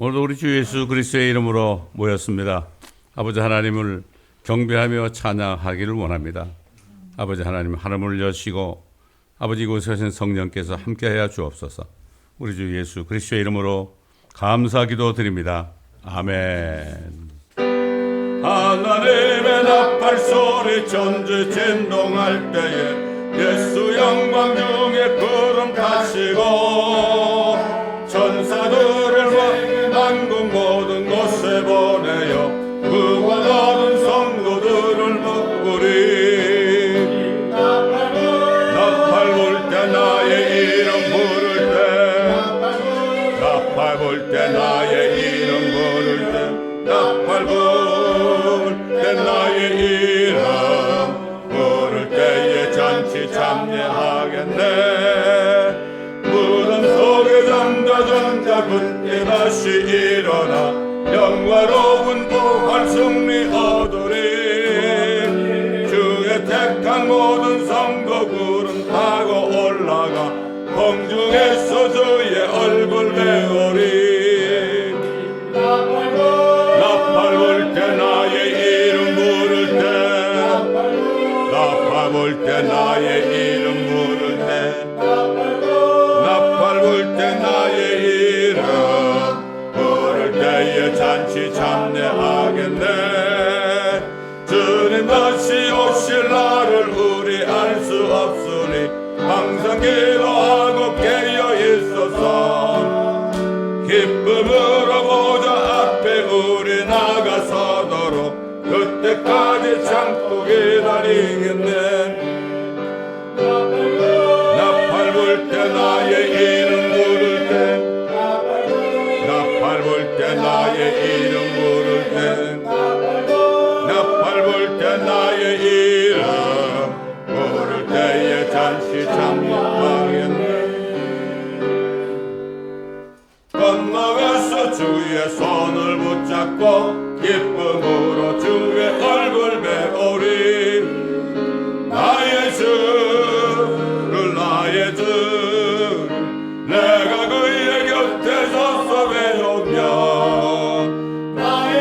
오늘도 우리 주 예수 그리스도의 이름으로 모였습니다. 아버지 하나님을 경배하며 찬양하기를 원합니다. 아버지 하나님, 하늘을 여시고 아버지 이곳에 계신 성령께서 함께하여 주옵소서. 우리 주 예수 그리스도의 이름으로 감사 기도드립니다. 아멘. 하나님의 나팔 소리 전주 진동할 때에 예수 영광 중에 구름 타시고 천사들을 만국 모든 곳에 보내어 구원 얻은 성도들을 묶으리. 나팔 불 때 나의 이름 부를 때, 나팔 불 때 나의 이름 부를 때, 나팔 불 때 나의 이름 부를 때에 잔치 참여하겠네. 무덤 속에 잠자 굳게 다시 일어나 영화로운 부활 승리 얻으리. 주의 택한 모든 성도 구름 타고 올라가 공중에서 주의 얼굴 배우리. 나팔 불 때 나의 이름 부를 때, 나팔 불 때 나의 이름 부를 때, 나팔 불 때 나의 이름 부를 때에 잔치 참여하겠네. 주님 다시 오실 날을 우리 알 수 없으니 항상 기도하고 깨어 있어서 기쁨으로 보좌 앞에 우리 나가서도록 그때까지 참고 기다리겠네. 나팔 불 때 나의 이름 부를 때, 나팔 불 때 나의 이름 부를 때, 나팔 불 때 나의 이름 부를 때에 잔치 참여하겠네. 건너가서 주의 손을 붙잡고 기쁨으로 주의 얼굴 배우리. 나의 주를 나의 주를 내가 그의 곁에 서서 배우며 나의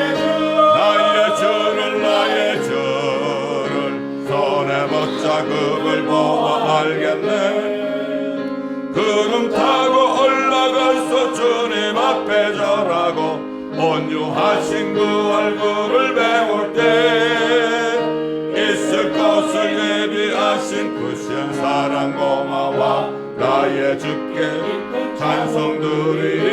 주를 나의 주를 손에 못자국을 보아 알겠네. 구름 타고 올라가서 주님 앞에 절하고 온유하신 그 얼굴을 배울 때 있을 것을 예비하신 크신 사랑 고마워 나의 주께 찬송 드리리.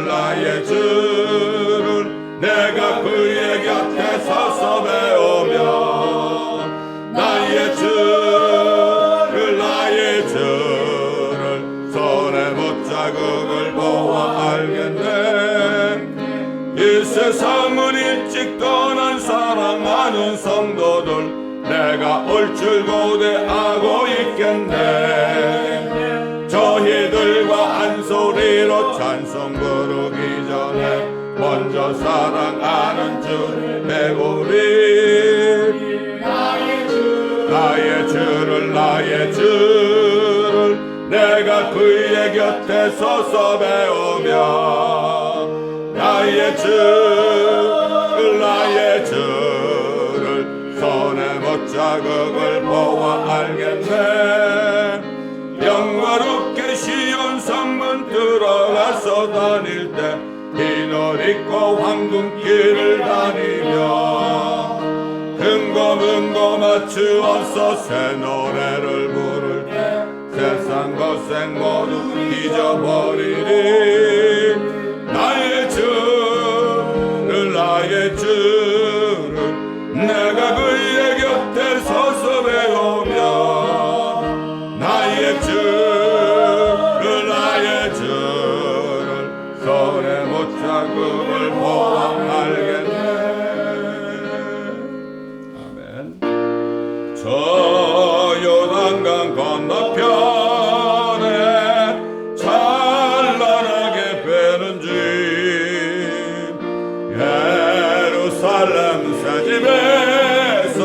나의 주를 내가 그의 곁에 서서 배우며 나의 주를 손에 못자국을 보아 알겠네. 이 세상을 일찍 떠난 사랑하는 성도들 내가 올 줄 고대하고 있겠네. 저희들과 한 소리로 찬송 부르기 전에 먼저 사랑하는 주를 배우리. 나의 주를 내가 그의 곁에 서서 배우며 나의 주를 손에 못자국을 보아 알겠네. 영화롭게 시온 성문 들어가서 다닐 때 흰 옷 입고 황금길을 다니며 금고 맞추어서 새 노래를 부를 때 세상 고생 모두 잊어버리리. 나의 주를 내가 그의 곁에 서서 배우며 나의 주를 손에 못자국을 보아 알겠네. 아멘. 저 요단강 건너편에 찬란하게 배는 집 예루살렘 새집에서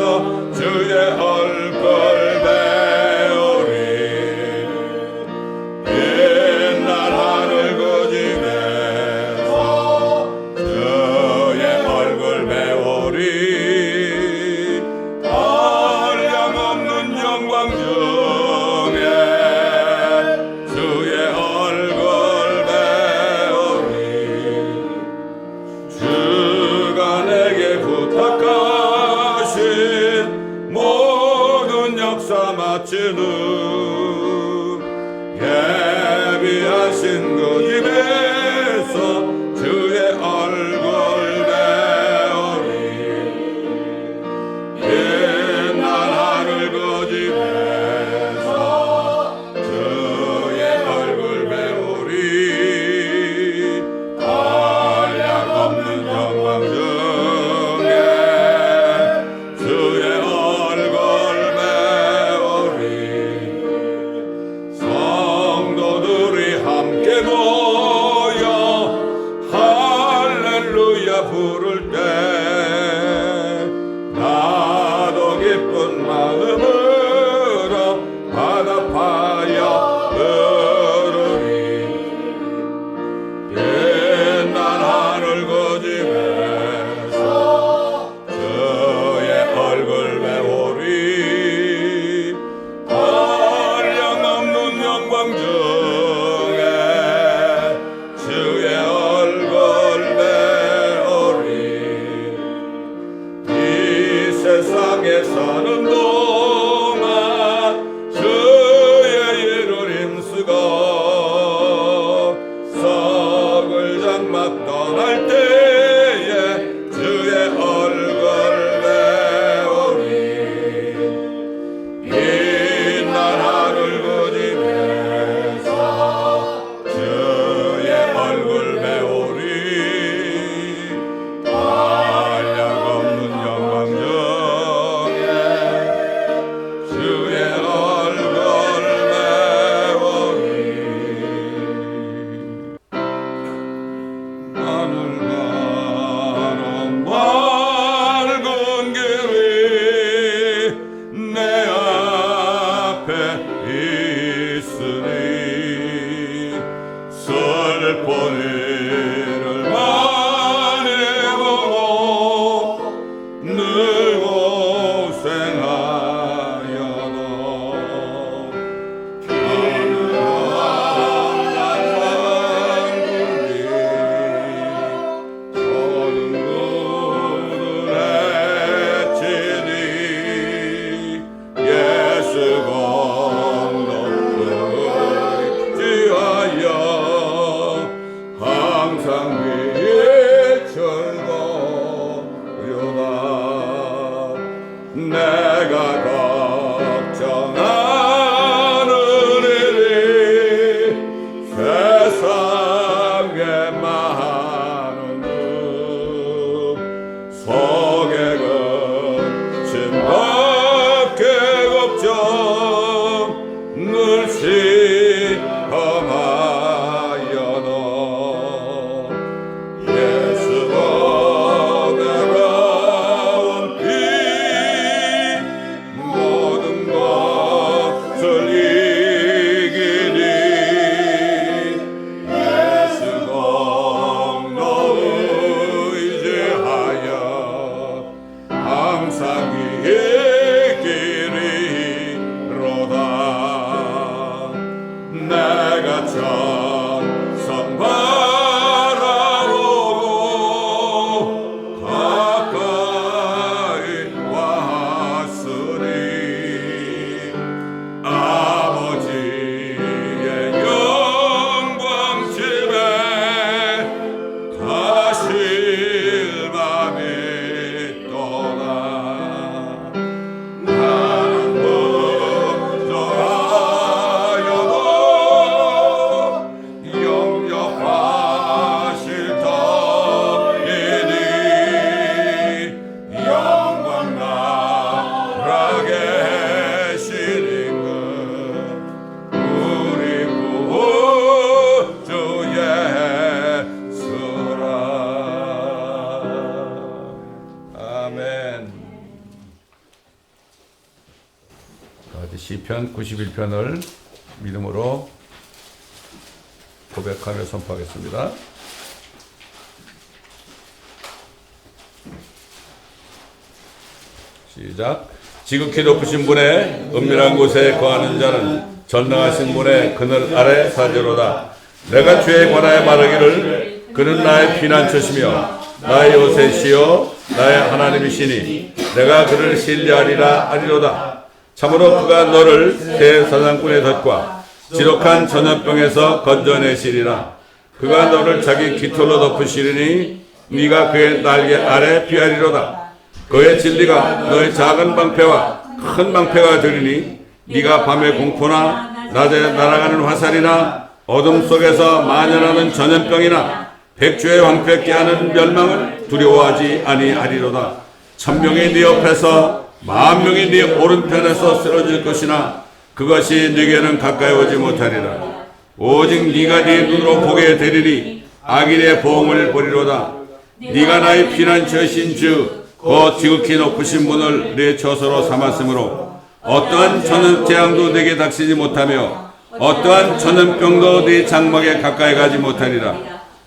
바치는 예비하신 그 집에서 주의 얼굴 배우리 옛날 하늘 그 집에서 주의 얼굴 배우리 한량 없는 영광 중에 주의 얼굴 배우리 성도들이 함께 모여 할렐루야 부를 때 나도 기쁜 마음으로 화답하여 부르리 옛날 하늘 그 집에서 주의 얼굴 배우리 한량없는 영광 중에 주의 얼굴 배우리 이 세상에 사는 동안 주의 일을 힘쓰고 썩을 장막 떠날 때에 주의 얼굴 배우리 빛날 하늘 그 집에서 주의 얼굴 배우리 한량없는 영광 중에 주의 얼굴 배우리 하늘 가는 밝은 길이 내 앞에 있으니 슬픈 일을 많이 보고 늘 고생하여도 하늘 예수 공로 의지하여 항상 비춰보려다 내가 걱정하는 일이 세상에 많은 속에 그친 밖에 걱정 늘 시험하여도 예수 보내가 온 피 모든 것을 이기니 예수 공로 의지하여 항상 이 길이로다 내가 천성 바라보고 가까이 왔으니 아버지의 영광 집에 가실 밤이 또다 나는 부족하여도 영접하실 터이니 영광 나라 계시는 것 우리 구주 예수라. 아멘. 시편 91편을 믿음으로 고백하며 선포하겠습니다. 시작. 지극히 높으신 분의 은밀한 곳에 거하는 자는 전능하신 분의 그늘 아래 사제로다. 내가 주에 관하여 말하기를 그는 나의 피난처시며 나의 요새시요 나의 하나님이시니 내가 그를 신뢰하리라 하리로다. 참으로 그가 너를 새 사냥꾼의 덫과 지독한 전염병에서 건져내시리라. 그가 너를 자기 깃털로 덮으시리니 네가 그의 날개 아래 피하리로다. 그의 진리가 너의 작은 방패와 큰 방패가 되리니 네가 밤의 공포나 낮에 날아가는 화살이나 어둠 속에서 만연하는 전염병이나 백주의 황폐케 하는 멸망을 두려워하지 아니하리로다. 천명이 네 옆에서 만명이 네 오른편에서 쓰러질 것이나 그것이 네게는 가까이 오지 못하리라. 오직 네가 네 눈으로 보게 되리니 악인의 보응을 보리로다. 네가 나의 피난처신 주 곧 지극히 높으신 분을 내 처소로 삼았으므로 어떠한 재앙도 내게 닥치지 못하며 어떠한 전염병도 네 장막에 가까이 가지 못하리라.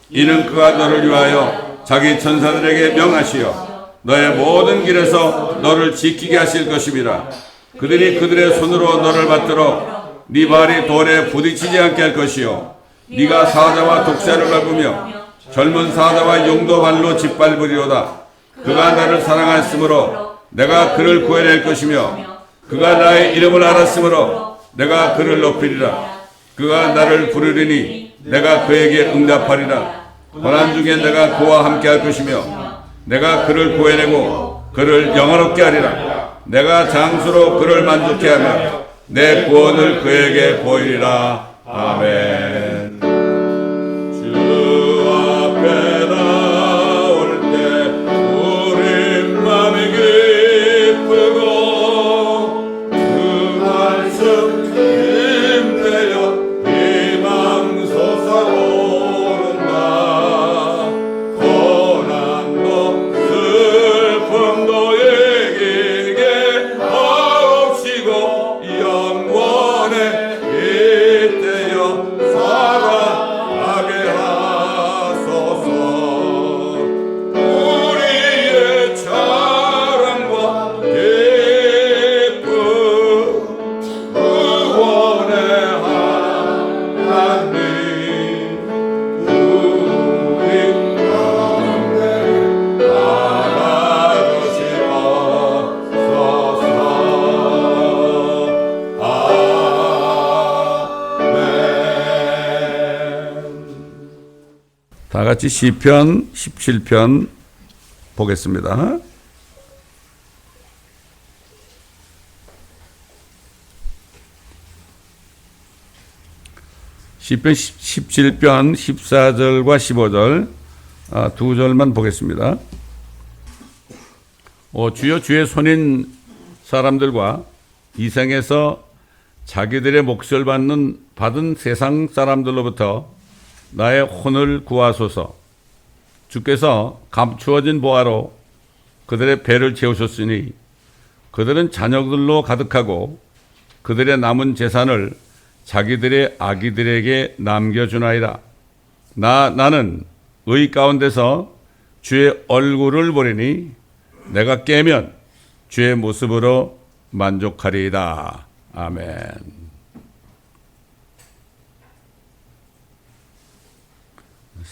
이는 그가 너를 위하여 자기 천사들에게 명하시어 너의 모든 길에서 너를 지키게 하실 것임이라. 그들이 그들의 손으로 너를 받들어 네 발이 돌에 부딪히지 않게 할 것이요 네가 사자와 독사를 밟으며 젊은 사자와 용도 발로 짓밟으리로다. 그가 나를 사랑하였으므로 내가 그를 구해낼 것이며 그가 나의 이름을 알았으므로 내가 그를 높이리라. 그가 나를 부르리니 내가 그에게 응답하리라. 고난 중에 내가 그와 함께 할 것이며 내가 그를 구해내고 그를 영화롭게 하리라. 내가 장수로 그를 만족케 하며 내 구원을 그에게 보이리라. 아멘. 주 앞에 나올 때 우리 맘이 기쁘고 그 말씀 힘내어 희망 솟아오른다. 고난도 슬픔도 이기게 하옵시고 영원에 이때여 살아가게 하소서. 우리의 자랑과 기쁨 구원의 하나님 우리 가운데 알아주시옵소서. 아멘. 다 같이 시편 17편 보겠습니다. 시편 17편 14절과 15절 두 절만 보겠습니다. 주여 주의 손인 사람들과 이 생에서 자기들의 몫을 받은 세상 사람들로부터 나의 혼을 구하소서. 주께서 감추어진 보화로 그들의 배를 채우셨으니 그들은 자녀들로 가득하고 그들의 남은 재산을 자기들의 아기들에게 남겨주나이다. 나는 의 가운데서 주의 얼굴을 보리니 내가 깨면 주의 모습으로 만족하리이다. 아멘.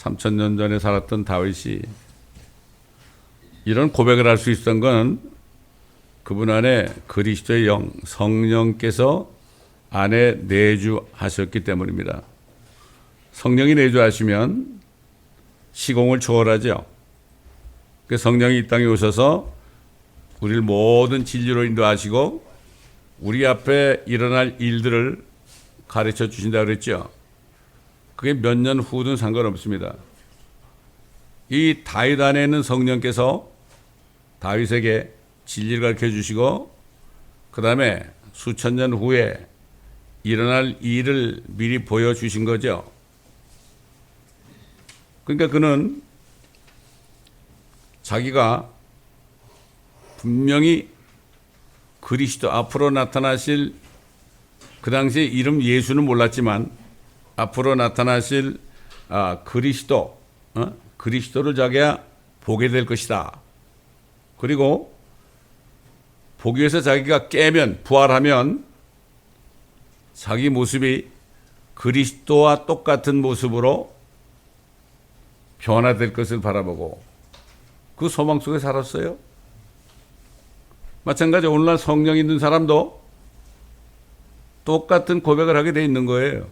(3000년) 전에 살았던 다윗이 이런 고백을 할 수 있었던 건 그분 안에 그리스도의 영, 성령께서 안에 내주하셨기 때문입니다. 성령이 내주하시면 시공을 초월하죠. 그 성령이 이 땅에 오셔서 우리를 모든 진리로 인도하시고 우리 앞에 일어날 일들을 가르쳐 주신다고 그랬죠. 그게 몇 년 후든 상관없습니다. 이 다윗 안에 있는 성령께서 다윗에게 진리를 가르쳐 주시고 그 다음에 수천 년 후에 일어날 일을 미리 보여주신 거죠. 그러니까 그는 자기가 분명히 그리스도 앞으로 나타나실, 그 당시에 이름 예수는 몰랐지만 앞으로 나타나실 그리스도를 자기가 보게 될 것이다. 그리고 보기 위해서 자기가 깨면, 부활하면 자기 모습이 그리스도와 똑같은 모습으로 변화될 것을 바라보고 그 소망 속에 살았어요. 마찬가지로 오늘날 성령 있는 사람도 똑같은 고백을 하게 돼 있는 거예요.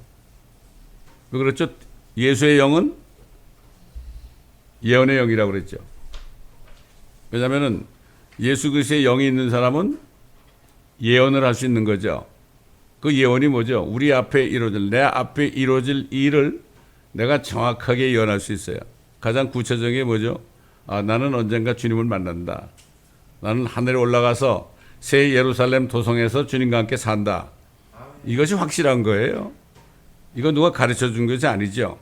왜 그렇죠? 예수의 영은 예언의 영이라고 그랬죠. 왜냐하면 예수 그리스도의 영이 있는 사람은 예언을 할 수 있는 거죠. 그 예언이 뭐죠? 우리 앞에 이루어질, 내 앞에 이루어질 일을 내가 정확하게 예언할 수 있어요. 가장 구체적인 게 뭐죠? 나는 언젠가 주님을 만난다. 나는 하늘에 올라가서 새 예루살렘 도성에서 주님과 함께 산다. 이것이 확실한 거예요. 이거 누가 가르쳐 준 것이 아니죠.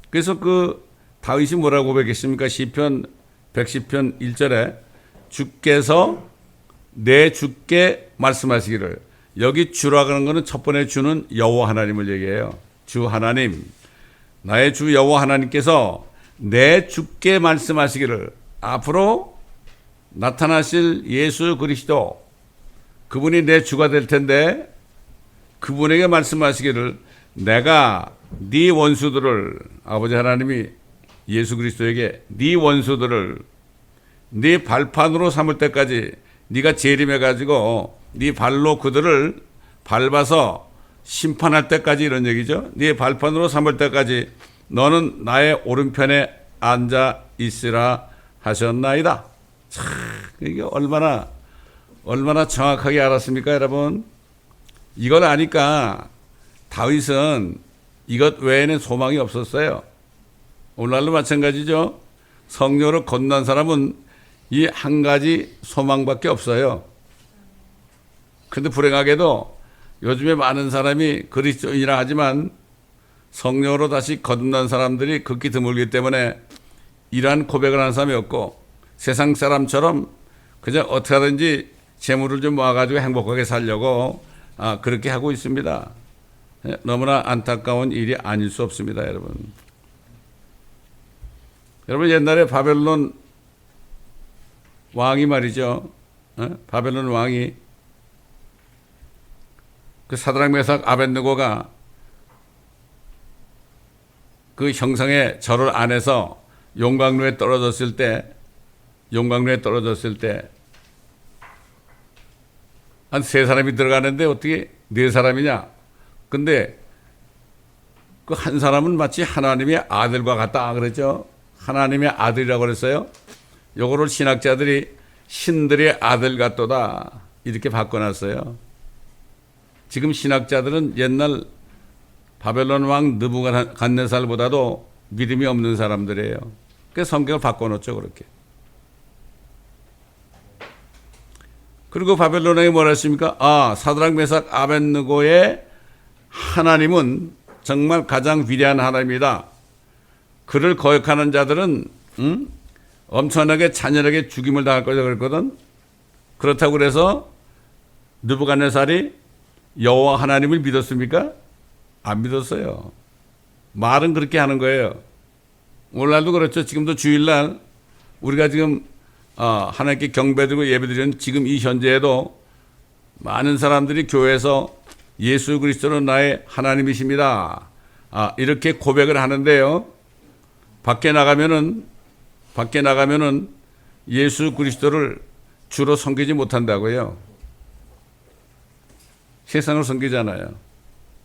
그래서 그 다윗이 뭐라고 고백했습니까? 시편 110편 1절에 주께서 내 주께 말씀하시기를, 여기 주라고 하는 것은 첫 번째 주는 여호와 하나님을 얘기해요. 주 하나님, 나의 주 여호와 하나님께서 내 주께 말씀하시기를, 앞으로 나타나실 예수 그리스도, 그분이 내 주가 될 텐데 그분에게 말씀하시기를, 내가 네 원수들을, 아버지 하나님이 예수 그리스도에게 네 원수들을 네 발판으로 삼을 때까지, 네가 재림해가지고 네 발로 그들을 밟아서 심판할 때까지, 이런 얘기죠. 네 발판으로 삼을 때까지 너는 나의 오른편에 앉아 있으라 하셨나이다. 참, 이게 얼마나 정확하게 알았습니까, 여러분? 이걸 아니까 다윗은 이것 외에는 소망이 없었어요. 오늘날도 마찬가지죠. 성령으로 건넌 사람은 이 한 가지 소망밖에 없어요. 그런데 불행하게도 요즘에 많은 사람이 그리스도인이라 하지만 성령으로 다시 거듭난 사람들이 극히 드물기 때문에 이러한 고백을 하는 사람이 없고, 세상 사람처럼 그냥 어떻게 하든지 재물을 좀 모아가지고 행복하게 살려고 그렇게 하고 있습니다. 너무나 안타까운 일이 아닐 수 없습니다, 여러분. 여러분, 옛날에 바벨론 왕이 말이죠. 바벨론 왕이 그 사드락 메삭 아벳느고가 그 형상의 절을 안에서 용광로에 떨어졌을 때 한 세 사람이 들어가는데 어떻게 네 사람이냐? 근데 그 한 사람은 마치 하나님의 아들과 같다 그랬죠. 하나님의 아들이라고 그랬어요. 요거를 신학자들이 신들의 아들 같도다 이렇게 바꿔놨어요. 지금 신학자들은 옛날 바벨론 왕 느부갓네살보다도 믿음이 없는 사람들이에요. 그래서 성경을 바꿔놓죠, 그렇게. 그리고 바벨론 왕이 뭐라 했습니까? 사드락 메삭 아벳느고의 하나님은 정말 가장 위대한 하나님이다. 그를 거역하는 자들은 엄청나게 잔인하게 죽임을 당할 거다 그랬거든. 그렇다고 그래서 느부갓네살이 여호와 하나님을 믿었습니까? 안 믿었어요. 말은 그렇게 하는 거예요. 오늘날도 그렇죠. 지금도 주일날 우리가 지금 하나님께 경배드리고 예배드리는 지금 이 현재에도 많은 사람들이 교회에서 예수 그리스도는 나의 하나님이십니다. 이렇게 고백을 하는데요. 밖에 나가면은 예수 그리스도를 주로 섬기지 못한다고요. 세상을 섬기잖아요.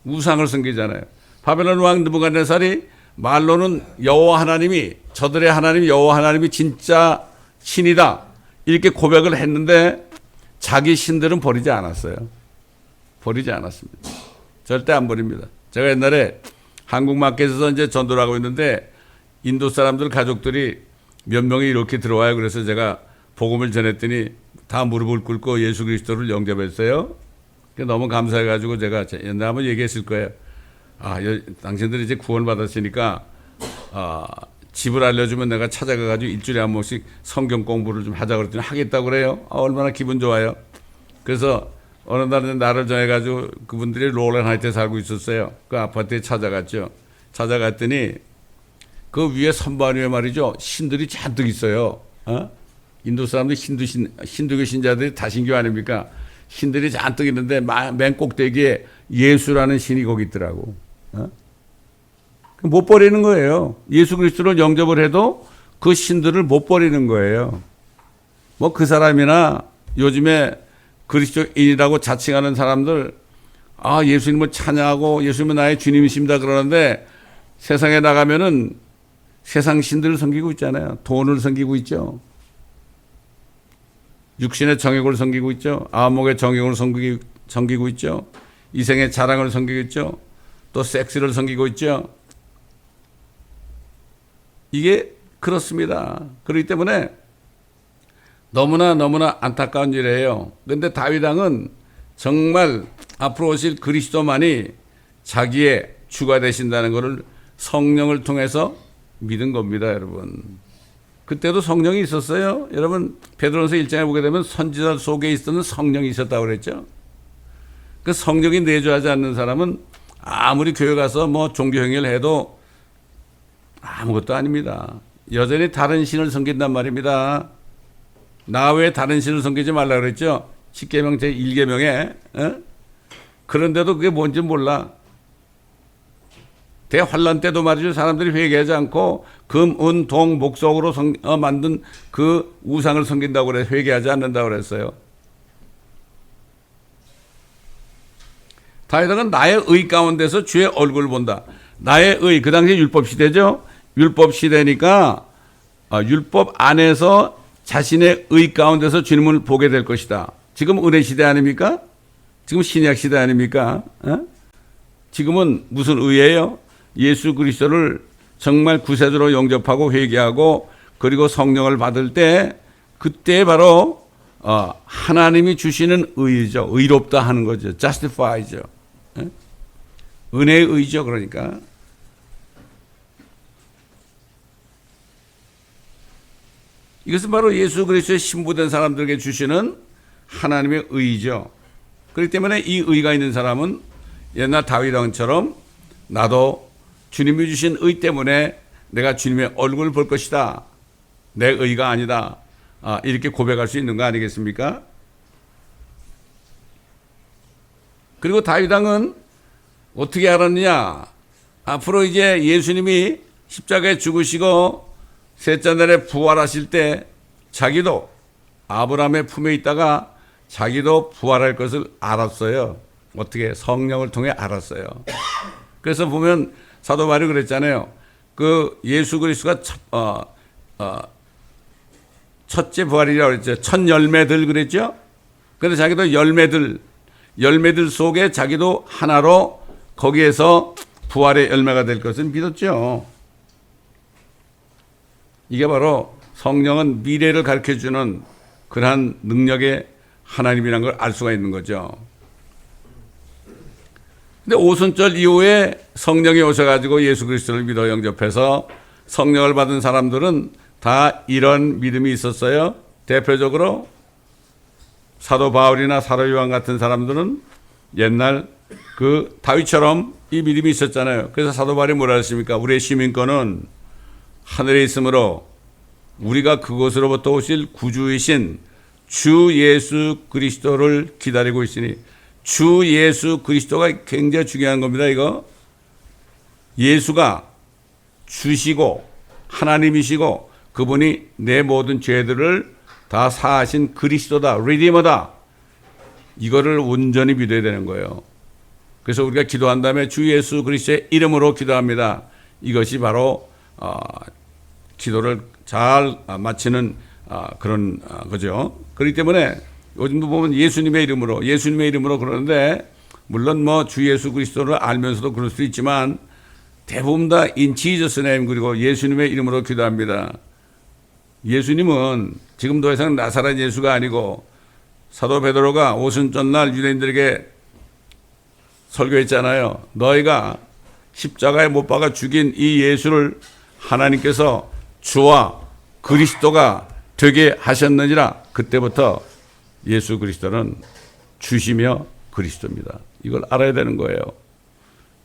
우상을 섬기잖아요. 바벨론 왕 느부갓네살이 말로는 여호와 하나님이, 저들의 하나님 여호와 하나님이 진짜 신이다 이렇게 고백을 했는데 자기 신들은 버리지 않았어요. 버리지 않았습니다. 절대 안 버립니다. 제가 옛날에 한국 마켓에서 이제 전도를 하고 있는데 인도 사람들 가족들이 몇 명이 이렇게 들어와요. 그래서 제가 복음을 전했더니 다 무릎을 꿇고 예수 그리스도를 영접했어요. 너무 감사해가지고 제가 옛날에 한번 얘기했을 거예요. 당신들이 이제 구원 받았으니까 집을 알려주면 내가 찾아가가지고 일주일에 한 번씩 성경 공부를 좀 하자 그랬더니 하겠다고 그래요. 얼마나 기분 좋아요. 그래서 어느 날은 나를 정해가지고 그분들이 롤앤 하이트에 살고 있었어요. 그 아파트에 찾아갔죠. 찾아갔더니 그 위에 선반 위에 말이죠. 신들이 잔뜩 있어요. 인도 사람들 힌두교 신자들이 다신교 아닙니까? 신들이 잔뜩 있는데 맨 꼭대기에 예수라는 신이 거기 있더라고. 못 버리는 거예요. 예수 그리스도를 영접을 해도 그 신들을 못 버리는 거예요. 뭐 그 사람이나 요즘에 그리스도인이라고 자칭하는 사람들 예수님을 찬양하고 예수님은 나의 주님이십니다 그러는데 세상에 나가면은 세상 신들을 섬기고 있잖아요. 돈을 섬기고 있죠. 육신의 정욕을 섬기고 있죠. 안목의 정욕을 섬기고 있죠. 이생의 자랑을 섬기고 있죠. 또 섹스를 섬기고 있죠. 이게 그렇습니다. 그렇기 때문에 너무나 안타까운 일이에요. 그런데 다윗 왕은 정말 앞으로 오실 그리스도만이 자기의 주가 되신다는 것을 성령을 통해서 믿은 겁니다, 여러분. 그때도 성령이 있었어요. 여러분 베드로전서 1장에 보게 되면 선지자 속에 있었던 성령이 있었다고 그랬죠. 그 성령이 내주하지 않는 사람은 아무리 교회 가서 뭐 종교 행위를 해도 아무것도 아닙니다. 여전히 다른 신을 섬긴단 말입니다. 나 외에 다른 신을 섬기지 말라 그랬죠. 10계명 제1계명에. 그런데도 그게 뭔지 몰라. 대환란 때도 말이죠. 사람들이 회개하지 않고 금, 은, 동, 목석으로 만든 그 우상을 섬긴다고 그래. 회개하지 않는다고 그랬어요. 다윗은 나의 의 가운데서 주의 얼굴을 본다. 나의 의, 그 당시 율법 시대죠. 율법 시대니까 율법 안에서 자신의 의 가운데서 주님을 보게 될 것이다. 지금 은혜 시대 아닙니까? 지금 신약 시대 아닙니까? 지금은 무슨 의예요? 예수 그리스도를 정말 구세주로 영접하고 회개하고 그리고 성령을 받을 때 그때 바로 하나님이 주시는 의죠. 의롭다 하는 거죠. justify죠. 은혜의 의죠. 그러니까 이것은 바로 예수 그리스도의 신부된 사람들에게 주시는 하나님의 의죠. 그렇기 때문에 이 의가 있는 사람은 옛날 다윗 왕처럼 나도 주님이 주신 의 때문에 내가 주님의 얼굴을 볼 것이다. 내 의가 아니다. 이렇게 고백할 수 있는 거 아니겠습니까? 그리고 다윗 왕은 어떻게 알았느냐? 앞으로 이제 예수님이 십자가에 죽으시고 셋째 날에 부활하실 때 자기도 아브라함의 품에 있다가 자기도 부활할 것을 알았어요. 어떻게? 성령을 통해 알았어요. 그래서 보면 사도 바울이 그랬잖아요. 그 예수 그리스도가 첫째 부활이라고 그랬죠. 첫 열매들 그랬죠. 그래서 자기도 열매들 속에 자기도 하나로 거기에서 부활의 열매가 될 것을 믿었죠. 이게 바로 성령은 미래를 가르쳐주는 그러한 능력의 하나님이라는 걸 알 수가 있는 거죠. 근데 오순절 이후에 성령이 오셔가지고 예수 그리스도를 믿어 영접해서 성령을 받은 사람들은 다 이런 믿음이 있었어요. 대표적으로 사도 바울이나 사도 요한 같은 사람들은 옛날 그 다윗처럼 이 믿음이 있었잖아요. 그래서 사도 바울이 뭐라 했습니까? 우리의 시민권은 하늘에 있으므로 우리가 그곳으로부터 오실 구주이신 주 예수 그리스도를 기다리고 있으니, 주 예수 그리스도가 굉장히 중요한 겁니다. 이거 예수가 주시고 하나님이시고 그분이 내 모든 죄들을 다 사하신 그리스도다, 리디머다. 이거를 온전히 믿어야 되는 거예요. 그래서 우리가 기도한 다음에 주 예수 그리스도의 이름으로 기도합니다. 이것이 바로 기도를 잘 마치는 그런 거죠. 그렇기 때문에 요즘도 보면 예수님의 이름으로 그러는데, 물론 뭐 주 예수 그리스도를 알면서도 그럴 수 있지만 대부분 다 in Jesus name, 그리고 예수님의 이름으로 기도합니다. 예수님은 지금 더 이상 나사렛 예수가 아니고, 사도 베드로가 오순절날 유대인들에게 설교했잖아요. 너희가 십자가에 못 박아 죽인 이 예수를 하나님께서 주와 그리스도가 되게 하셨느니라. 그때부터 예수 그리스도는 주시며 그리스도입니다. 이걸 알아야 되는 거예요.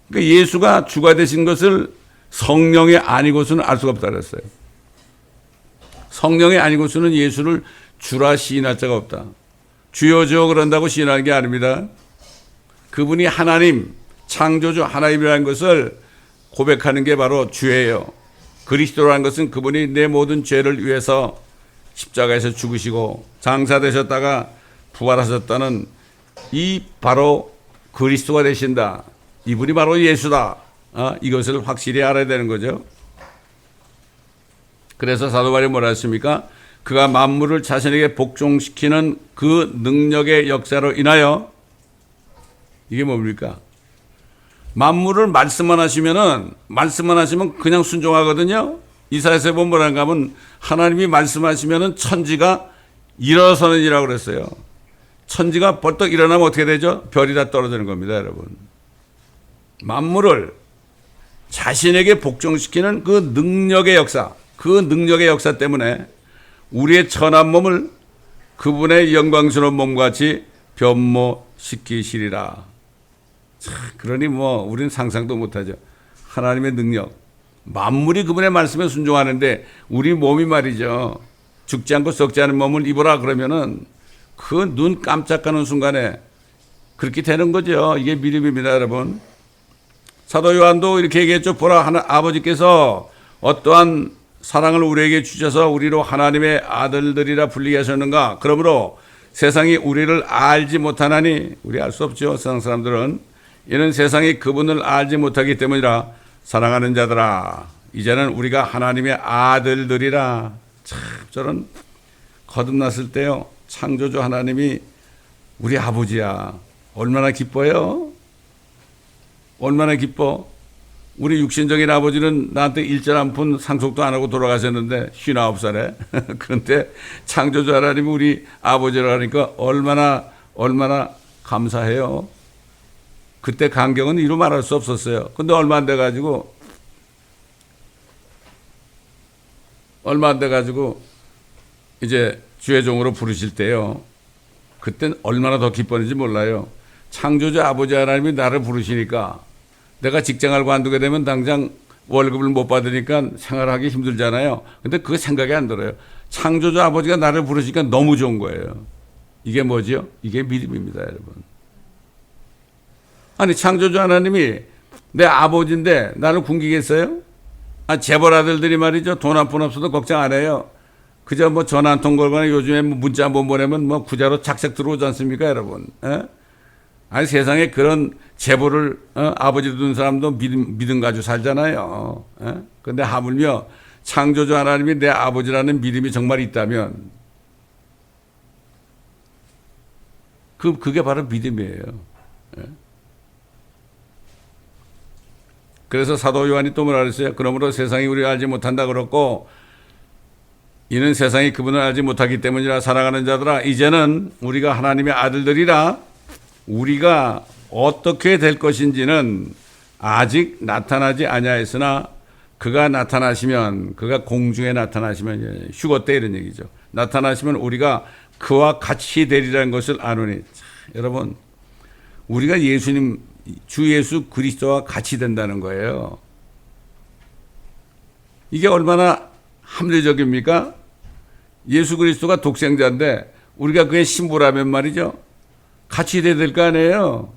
그러니까 예수가 주가 되신 것을 성령이 아니고서는 알 수가 없다 그랬어요. 성령이 아니고서는 예수를 주라 시인할 자가 없다. 주여 주여 그런다고 시인하는 게 아닙니다. 그분이 하나님, 창조주 하나님이라는 것을 고백하는 게 바로 주예요. 그리스도라는 것은 그분이 내 모든 죄를 위해서 십자가에서 죽으시고 장사되셨다가 부활하셨다는 이 바로 그리스도가 되신다. 이분이 바로 예수다. 이것을 확실히 알아야 되는 거죠. 그래서 사도 바울이 뭐라 했습니까? 그가 만물을 자신에게 복종시키는 그 능력의 역사로 인하여, 이게 뭡니까? 만물을 말씀만 하시면 그냥 순종하거든요. 이사야서에 보면 뭐라는가 하면 하나님이 말씀하시면 천지가 일어서는이라고 그랬어요. 천지가 벌떡 일어나면 어떻게 되죠? 별이 다 떨어지는 겁니다, 여러분. 만물을 자신에게 복종시키는 그 능력의 역사 때문에 우리의 천한 몸을 그분의 영광스러운 몸과 같이 변모시키시리라. 그러니 우리는 상상도 못하죠. 하나님의 능력. 만물이 그분의 말씀에 순종하는데 우리 몸이 말이죠. 죽지 않고 썩지 않은 몸을 입어라 그러면은 그 눈 깜짝하는 순간에 그렇게 되는 거죠. 이게 믿음입니다, 여러분. 사도 요한도 이렇게 얘기했죠. 보라, 아버지께서 어떠한 사랑을 우리에게 주셔서 우리로 하나님의 아들들이라 불리게 하셨는가. 그러므로 세상이 우리를 알지 못하나니, 우리 알 수 없죠. 세상 사람들은. 이는 세상이 그분을 알지 못하기 때문이라. 사랑하는 자들아, 이제는 우리가 하나님의 아들들이라. 참 저런 거듭났을 때요, 창조주 하나님이 우리 아버지야. 얼마나 기뻐요? 얼마나 기뻐? 우리 육신적인 아버지는 나한테 일절 한 푼 상속도 안 하고 돌아가셨는데 59살에 그런데 창조주 하나님이 우리 아버지라 하니까 얼마나 감사해요. 그때 감격은 이루 말할 수 없었어요. 근데 얼마 안 돼가지고 이제 주의 종으로 부르실 때요, 그땐 얼마나 더 기뻤는지 몰라요. 창조주 아버지 하나님이 나를 부르시니까 내가 직장을 관두게 되면 당장 월급을 못 받으니까 생활하기 힘들잖아요. 근데 그거 생각이 안 들어요. 창조주 아버지가 나를 부르시니까 너무 좋은 거예요. 이게 뭐죠? 이게 믿음입니다, 여러분. 아니, 창조주 하나님이 내 아버지인데 나를 굶기겠어요? 재벌 아들들이 말이죠. 돈 한 푼 없어도 걱정 안 해요. 그저 전화 한 통 걸거나 요즘에 문자 한 번 보내면 구자로 착착 들어오지 않습니까, 여러분? 아니, 세상에 그런 재벌을 아버지 둔 사람도 믿음 가지고 살잖아요. 그런데 하물며 창조주 하나님이 내 아버지라는 믿음이 정말 있다면 그게 바로 믿음이에요. 그래서 사도 요한이 또 뭐라 그랬어요? 그러므로 세상이 우리를 알지 못한다 그랬고, 이는 세상이 그분을 알지 못하기 때문이라. 사랑하는 자들아, 이제는 우리가 하나님의 아들들이라. 우리가 어떻게 될 것인지는 아직 나타나지 아니하였으나 그가 나타나시면, 그가 공중에 나타나시면, 휴거 때 이런 얘기죠. 나타나시면 우리가 그와 같이 되리라는 것을 아노니. 여러분, 우리가 예수님, 주 예수 그리스도와 같이 된다는 거예요. 이게 얼마나 합리적입니까? 예수 그리스도가 독생자인데 우리가 그의 신부라면 말이죠, 같이 돼야 될 거 아니에요.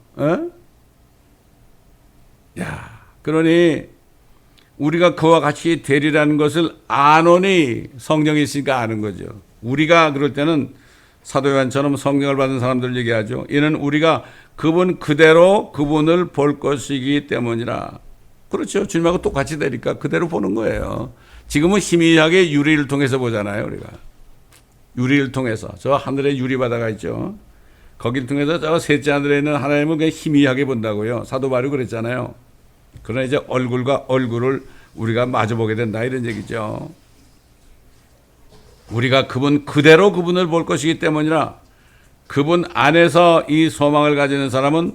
그러니 우리가 그와 같이 되리라는 것을 아노니, 성령이 있으니까 아는 거죠. 우리가 그럴 때는 사도 요한처럼 성령을 받은 사람들 얘기하죠. 이는 우리가 그분 그대로 그분을 볼 것이기 때문이라. 그렇죠. 주님하고 똑같이 되니까 그대로 보는 거예요. 지금은 희미하게 유리를 통해서 보잖아요, 우리가. 유리를 통해서. 저 하늘에 유리바다가 있죠. 거기를 통해서 저 셋째 하늘에 있는 하나님을 그냥 희미하게 본다고요. 사도 바울이 그랬잖아요. 그러나 이제 얼굴과 얼굴을 우리가 마주보게 된다, 이런 얘기죠. 우리가 그분 그대로 그분을 볼 것이기 때문이라. 그분 안에서 이 소망을 가지는 사람은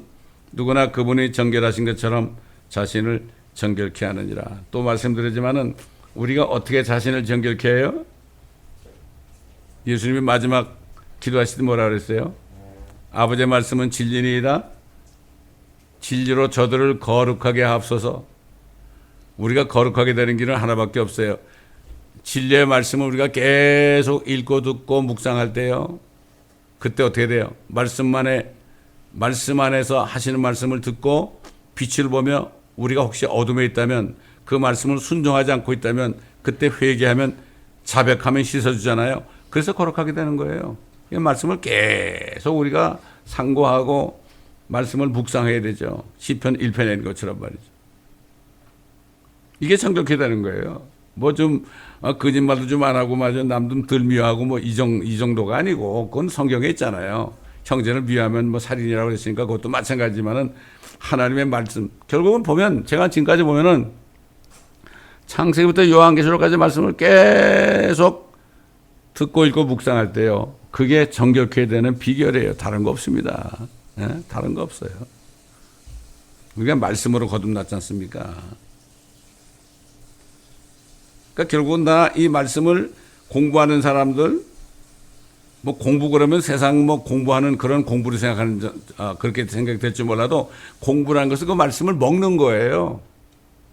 누구나 그분이 정결하신 것처럼 자신을 정결케 하느니라. 또 말씀드리지만은 우리가 어떻게 자신을 정결케 해요? 예수님이 마지막 기도하실 때 뭐라 그랬어요? 아버지의 말씀은 진리니이다. 진리로 저들을 거룩하게 하옵소서. 우리가 거룩하게 되는 길은 하나밖에 없어요. 진리의 말씀을 우리가 계속 읽고 듣고 묵상할 때요, 그때 어떻게 돼요? 말씀 안에서 하시는 말씀을 듣고 빛을 보며 우리가 혹시 어둠에 있다면, 그 말씀을 순종하지 않고 있다면 그때 회개하면, 자백하면 씻어주잖아요. 그래서 거룩하게 되는 거예요. 이 말씀을 계속 우리가 상고하고 말씀을 묵상해야 되죠. 시편 1편에 있는 것처럼 말이죠. 이게 정결케 되는 거예요. 뭐 좀 거짓말도 좀 안 하고 마저 남 좀 덜 미워하고 뭐 이 정도가 아니고 그건 성경에 있잖아요. 형제를 미워하면 뭐 살인이라고 했으니까 그것도 마찬가지지만은 하나님의 말씀 결국은 보면 제가 지금까지 보면은 창세기부터 요한계시록까지 말씀을 계속 듣고 읽고 묵상할 때요. 그게 정결케 되는 비결이에요. 다른 거 없습니다. 예? 다른 거 없어요. 우리가 말씀으로 거듭났지 않습니까? 그러니까 결국은 나 이 말씀을 공부하는 사람들, 뭐 공부 그러면 세상 뭐 공부하는 그런 공부를 생각하는, 그렇게 생각될지 몰라도 공부라는 것은 그 말씀을 먹는 거예요.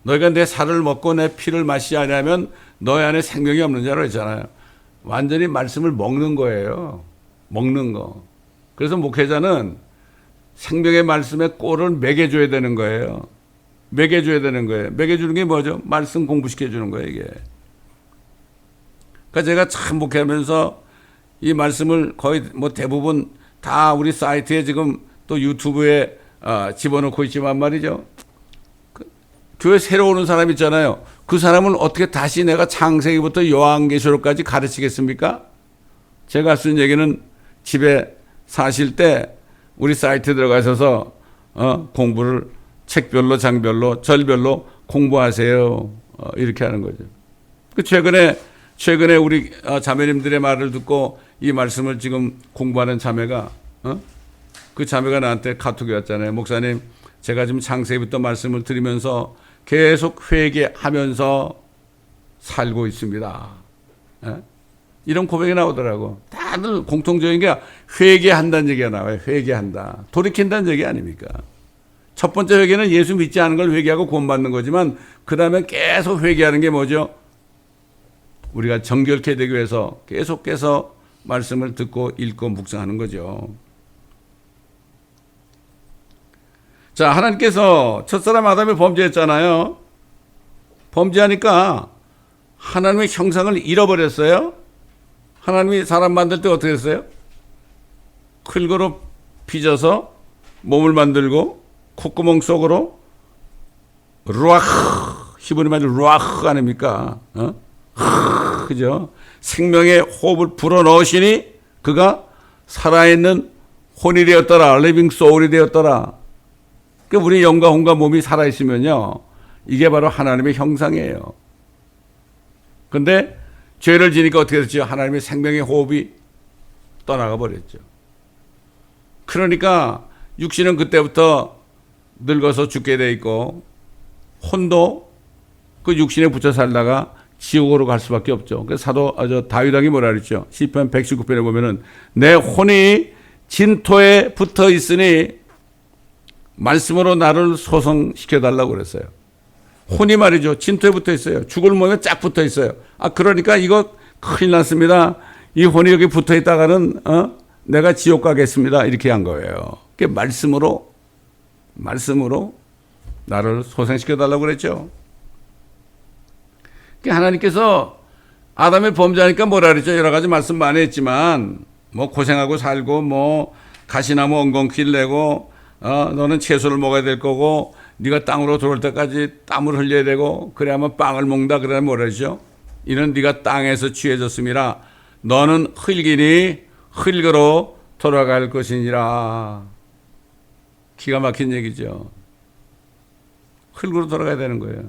너희가 내 살을 먹고 내 피를 마시지 않으면 너희 안에 생명이 없는 자로 했잖아요. 완전히 말씀을 먹는 거예요. 먹는 거. 그래서 목회자는 생명의 말씀에 꼴을 먹여줘야 되는 거예요. 먹여줘야 되는 거예요. 먹여주는 게 뭐죠? 말씀 공부시켜주는 거예요, 이게. 그러니까 제가 참 목회하면서 이 말씀을 거의 뭐 대부분 다 우리 사이트에 지금 또 유튜브에 집어넣고 있지만 말이죠. 교회 새로 오는 사람 있잖아요. 그 사람은 어떻게 다시 내가 창세기부터 요한계시록까지 가르치겠습니까? 제가 쓴 얘기는 집에 사실 때 우리 사이트에 들어가셔서 공부를 책별로 장별로 절별로 공부하세요. 이렇게 하는 거죠. 최근에 우리 자매님들의 말을 듣고 이 말씀을 지금 공부하는 자매가 그 자매가 나한테 카톡이 왔잖아요. 목사님, 제가 지금 창세기부터 말씀을 들으면서 계속 회개하면서 살고 있습니다. 이런 고백이 나오더라고. 다들 공통적인 게 회개한다는 얘기가 나와요. 회개한다. 돌이킨다는 얘기 아닙니까? 첫 번째 회개는 예수 믿지 않은 걸 회개하고 구원받는 거지만 그 다음에 계속 회개하는 게 뭐죠? 우리가 정결케 되기 위해서 계속해서 말씀을 듣고 읽고 묵상하는 거죠. 자, 하나님께서 첫사람 아담이 범죄했잖아요. 범죄하니까 하나님의 형상을 잃어버렸어요. 하나님이 사람 만들 때 어떻게 했어요? 흙으로 빚어서 몸을 만들고 콧구멍 속으로 루아흐, 히브리 말로 루아흐 아닙니까? 그죠? 생명의 호흡을 불어넣으시니 그가 살아있는 혼이 되었더라. 리빙 소울이 되었더라. 그러니까 우리 영과 혼과 몸이 살아있으면요. 이게 바로 하나님의 형상이에요. 그런데 죄를 지니까 어떻게 됐죠? 하나님의 생명의 호흡이 떠나가 버렸죠. 그러니까 육신은 그때부터 늙어서 죽게 돼 있고 혼도 그 육신에 붙여 살다가 지옥으로 갈 수밖에 없죠. 그래서 다윗 왕이 뭐라 그랬죠? 시편 119편에 보면은 내 혼이 진토에 붙어 있으니 말씀으로 나를 소성시켜달라고 그랬어요. 혼이 말이죠. 진토에 붙어 있어요. 죽을 몸에 쫙 붙어 있어요. 그러니까 이거 큰일 났습니다. 이 혼이 여기 붙어 있다가는 내가 지옥 가겠습니다. 이렇게 한 거예요. 그게 말씀으로 나를 소생시켜달라고 그랬죠. 하나님께서 아담의 범죄하니까 뭐라 그랬죠? 여러 가지 말씀 많이 했지만 뭐 고생하고 살고 뭐 가시나무 엉겅퀴를 내고 너는 채소를 먹어야 될 거고 네가 땅으로 들어올 때까지 땀을 흘려야 되고 그래야만 빵을 먹는다. 그러면 뭐라 그러죠? 이는 네가 땅에서 취해졌음이라 너는 흙이니 흙으로 돌아갈 것이니라. 기가 막힌 얘기죠. 흙으로 돌아가야 되는 거예요.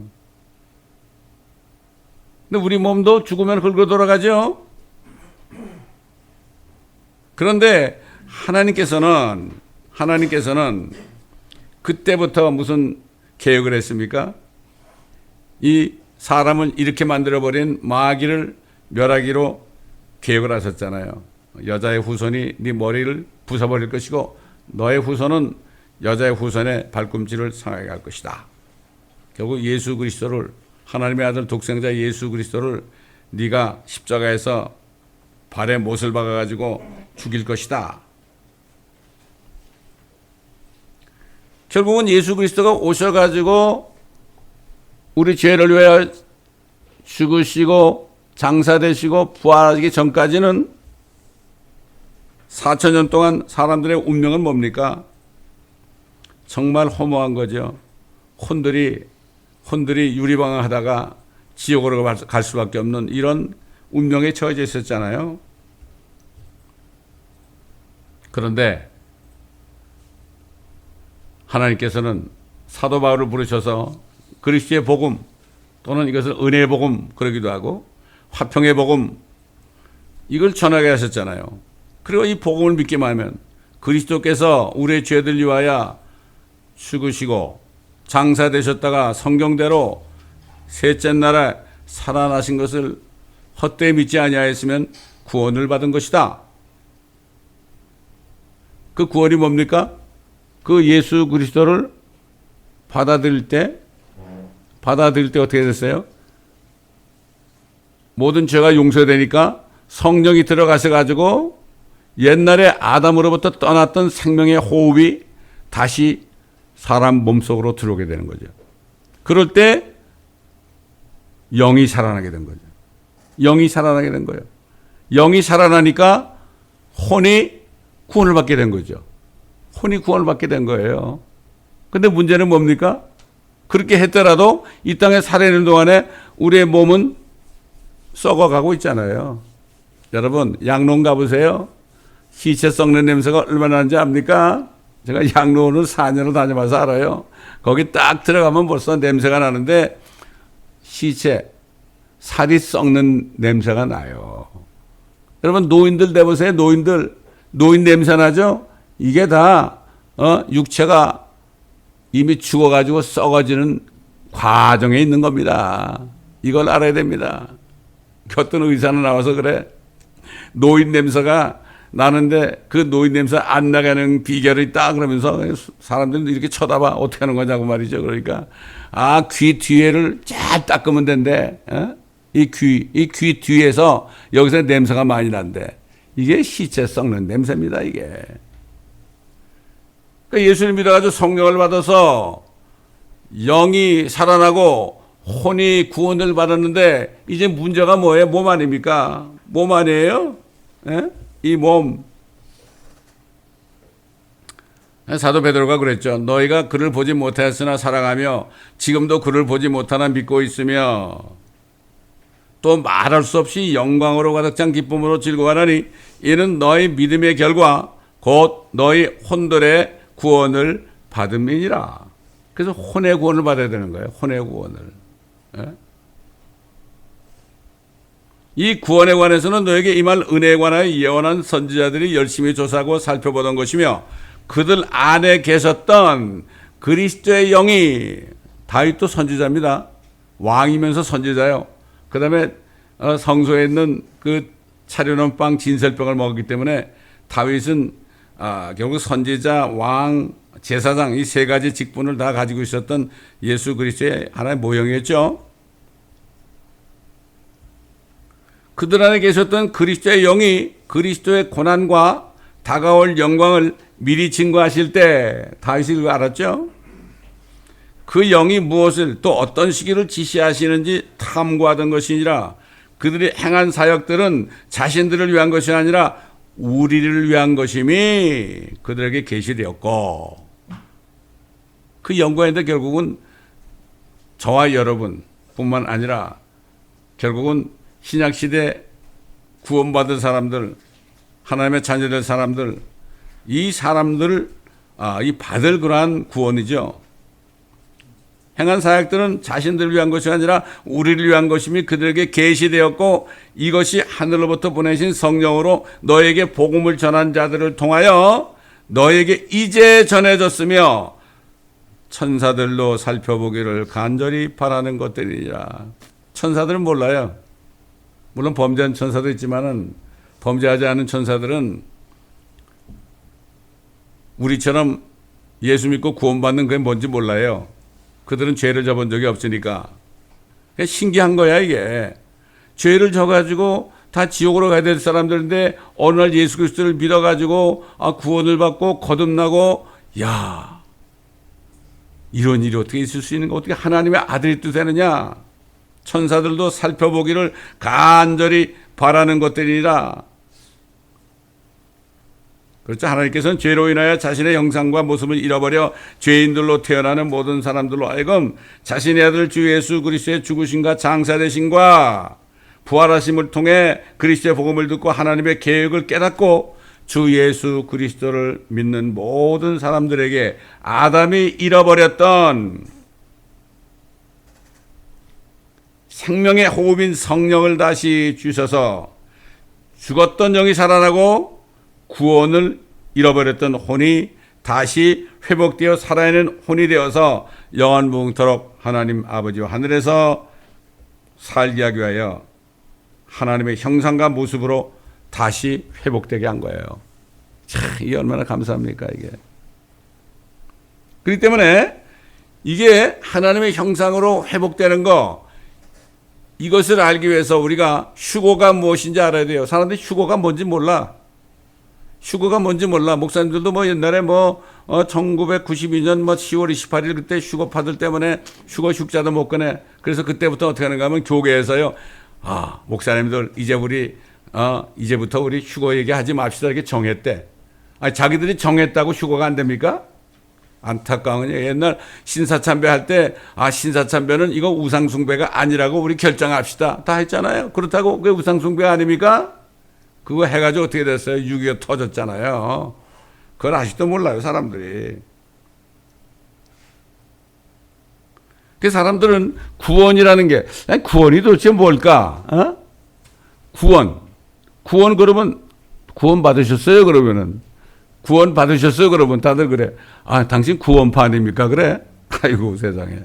근데 우리 몸도 죽으면 흙으로 돌아가죠. 그런데 하나님께서는 그때부터 무슨 계획을 했습니까? 이 사람을 이렇게 만들어버린 마귀를 멸하기로 계획을 하셨잖아요. 여자의 후손이 네 머리를 부숴버릴 것이고 너의 후손은 여자의 후손의 발꿈치를 상하게 할 것이다. 결국 예수 그리스도를 하나님의 아들 독생자 예수 그리스도를 네가 십자가에서 발에 못을 박아가지고 죽일 것이다. 결국은 예수 그리스도가 오셔가지고 우리 죄를 위하여 죽으시고 장사되시고 부활하기 전까지는 4,000년 동안 사람들의 운명은 뭡니까? 정말 허무한 거죠. 혼들이 유리방황하다가 지옥으로 갈 수밖에 없는 이런 운명에 처해져 있었잖아요. 그런데 하나님께서는 사도 바울을 부르셔서 그리스도의 복음 또는 이것을 은혜의 복음 그러기도 하고 화평의 복음 이걸 전하게 하셨잖아요. 그리고 이 복음을 믿기만 하면 그리스도께서 우리의 죄들 위하여 죽으시고 장사되셨다가 성경대로 셋째 날에 살아나신 것을 헛되이 믿지 아니하였으면 구원을 받은 것이다. 그 구원이 뭡니까? 그 예수 그리스도를 받아들일 때 어떻게 됐어요? 모든 죄가 용서되니까 성령이 들어가셔 가지고 옛날에 아담으로부터 떠났던 생명의 호흡이 다시 사람 몸속으로 들어오게 되는 거죠. 그럴 때 영이 살아나게 된 거죠. 영이 살아나게 된 거예요. 영이 살아나니까 혼이 구원을 받게 된 거죠. 혼이 구원을 받게 된 거예요. 근데 문제는 뭡니까? 그렇게 했더라도 이 땅에 살아있는 동안에 우리의 몸은 썩어가고 있잖아요. 여러분 양로원 가보세요. 시체 썩는 냄새가 얼마나 나는지 압니까? 제가 양로원을 4년을 다녀봐서 알아요. 거기 딱 들어가면 벌써 냄새가 나는데 시체, 살이 썩는 냄새가 나요. 여러분 노인들 내보세요. 노인 냄새 나죠? 이게 다 육체가 이미 죽어가지고 썩어지는 과정에 있는 겁니다. 이걸 알아야 됩니다. 어떤 의사는 나와서 그래. 노인 냄새가 나는데 그 노인 냄새 안 나가는 비결이 있다 그러면서 사람들도 이렇게 쳐다봐. 어떻게 하는 거냐고 말이죠. 그러니까 귀 뒤에를 잘 닦으면 된대. 이 귀 뒤에서 여기서 냄새가 많이 난대. 이게 시체 썩는 냄새입니다. 이게. 그러니까 예수를 믿어가지고 성령을 받아서 영이 살아나고 혼이 구원을 받았는데 이제 문제가 뭐예요? 몸 아닙니까? 몸 아니에요? 예? 이 몸. 사도 베드로가 그랬죠. 너희가 그를 보지 못하였으나 사랑하며 지금도 그를 보지 못하나 믿고 있으며 또 말할 수 없이 영광으로 가득 찬 기쁨으로 즐거워하나니 이는 너희 믿음의 결과 곧 너희 혼들의 구원을 받음이니라. 그래서 혼의 구원을 받아야 되는 거예요. 혼의 구원을. 예? 이 구원에 관해서는 너에게 임할 은혜에 관하여 예언한 선지자들이 열심히 조사하고 살펴보던 것이며 그들 안에 계셨던 그리스도의 영이 다윗도 선지자입니다. 왕이면서 선지자요. 그 다음에 성소에 있는 그 차려놓은 빵 진설병을 먹었기 때문에 다윗은 결국 선지자, 왕, 제사장 이 세 가지 직분을 다 가지고 있었던 예수 그리스도의 하나의 모형이었죠. 그들 안에 계셨던 그리스도의 영이 그리스도의 고난과 다가올 영광을 미리 증거하실 때 다윗이 그걸 알았죠. 그 영이 무엇을 또 어떤 시기를 지시하시는지 탐구하던 것이니라. 그들이 행한 사역들은 자신들을 위한 것이 아니라 우리를 위한 것임이 그들에게 계시되었고 그 연구했는데 결국은 저와 여러분뿐만 아니라 결국은 신약시대 구원받은 사람들, 하나님의 자녀될 사람들, 이 사람들을 이 받을 그러한 구원이죠. 행한 사역들은 자신들을 위한 것이 아니라 우리를 위한 것임이 그들에게 계시되었고 이것이 하늘로부터 보내신 성령으로 너에게 복음을 전한 자들을 통하여 너에게 이제 전해졌으며 천사들로 살펴보기를 간절히 바라는 것들이라. 천사들은 몰라요. 물론 범죄한 천사도 있지만은 범죄하지 않은 천사들은 우리처럼 예수 믿고 구원받는 게 뭔지 몰라요. 그들은 죄를 져본 적이 없으니까. 신기한 거야 이게. 죄를 져가지고 다 지옥으로 가야 될 사람들인데 어느 날 예수 그리스도를 믿어가지고 구원을 받고 거듭나고 야 이런 일이 어떻게 있을 수 있는가. 어떻게 하나님의 아들이 또 되느냐. 천사들도 살펴보기를 간절히 바라는 것들이라. 그렇죠. 하나님께서는 죄로 인하여 자신의 형상과 모습을 잃어버려 죄인들로 태어나는 모든 사람들로 하여금 자신의 아들 주 예수 그리스도의 죽으심과 장사되심과 부활하심을 통해 그리스도의 복음을 듣고 하나님의 계획을 깨닫고 주 예수 그리스도를 믿는 모든 사람들에게 아담이 잃어버렸던 생명의 호흡인 성령을 다시 주셔서 죽었던 영이 살아나고 구원을 잃어버렸던 혼이 다시 회복되어 살아있는 혼이 되어서 영원무궁토록 하나님 아버지와 하늘에서 살게 하기 위하여 하나님의 형상과 모습으로 다시 회복되게 한 거예요. 참, 이게 얼마나 감사합니까, 이게. 그렇기 때문에 이게 하나님의 형상으로 회복되는 거, 이것을 알기 위해서 우리가 휴거가 무엇인지 알아야 돼요. 사람들이 휴거가 뭔지 몰라. 휴거가 뭔지 몰라. 목사님들도 뭐 옛날에 1992년 10월 28일 그때 휴거파들 때문에 휴자도 못 꺼내. 그래서 그때부터 어떻게 하는가 하면 교계에서요. 목사님들 이제부터 우리 휴거 얘기하지 맙시다 이렇게 정했대. 자기들이 정했다고 휴거가 안 됩니까? 안타까운 게 옛날 신사참배 할 때 신사참배는 이거 우상숭배가 아니라고 우리 결정합시다 다 했잖아요. 그렇다고 그게 우상숭배 아닙니까? 그거 해가지고 어떻게 됐어요? 6.25 터졌잖아요. 그걸 아직도 몰라요 사람들이. 그 사람들은 구원이라는 게 구원이 도대체 뭘까? 구원 그러면 구원 받으셨어요? 그러면은 구원 받으셨어요? 그러면 다들 그래. 당신 구원파 아닙니까? 그래? 아이고 세상에.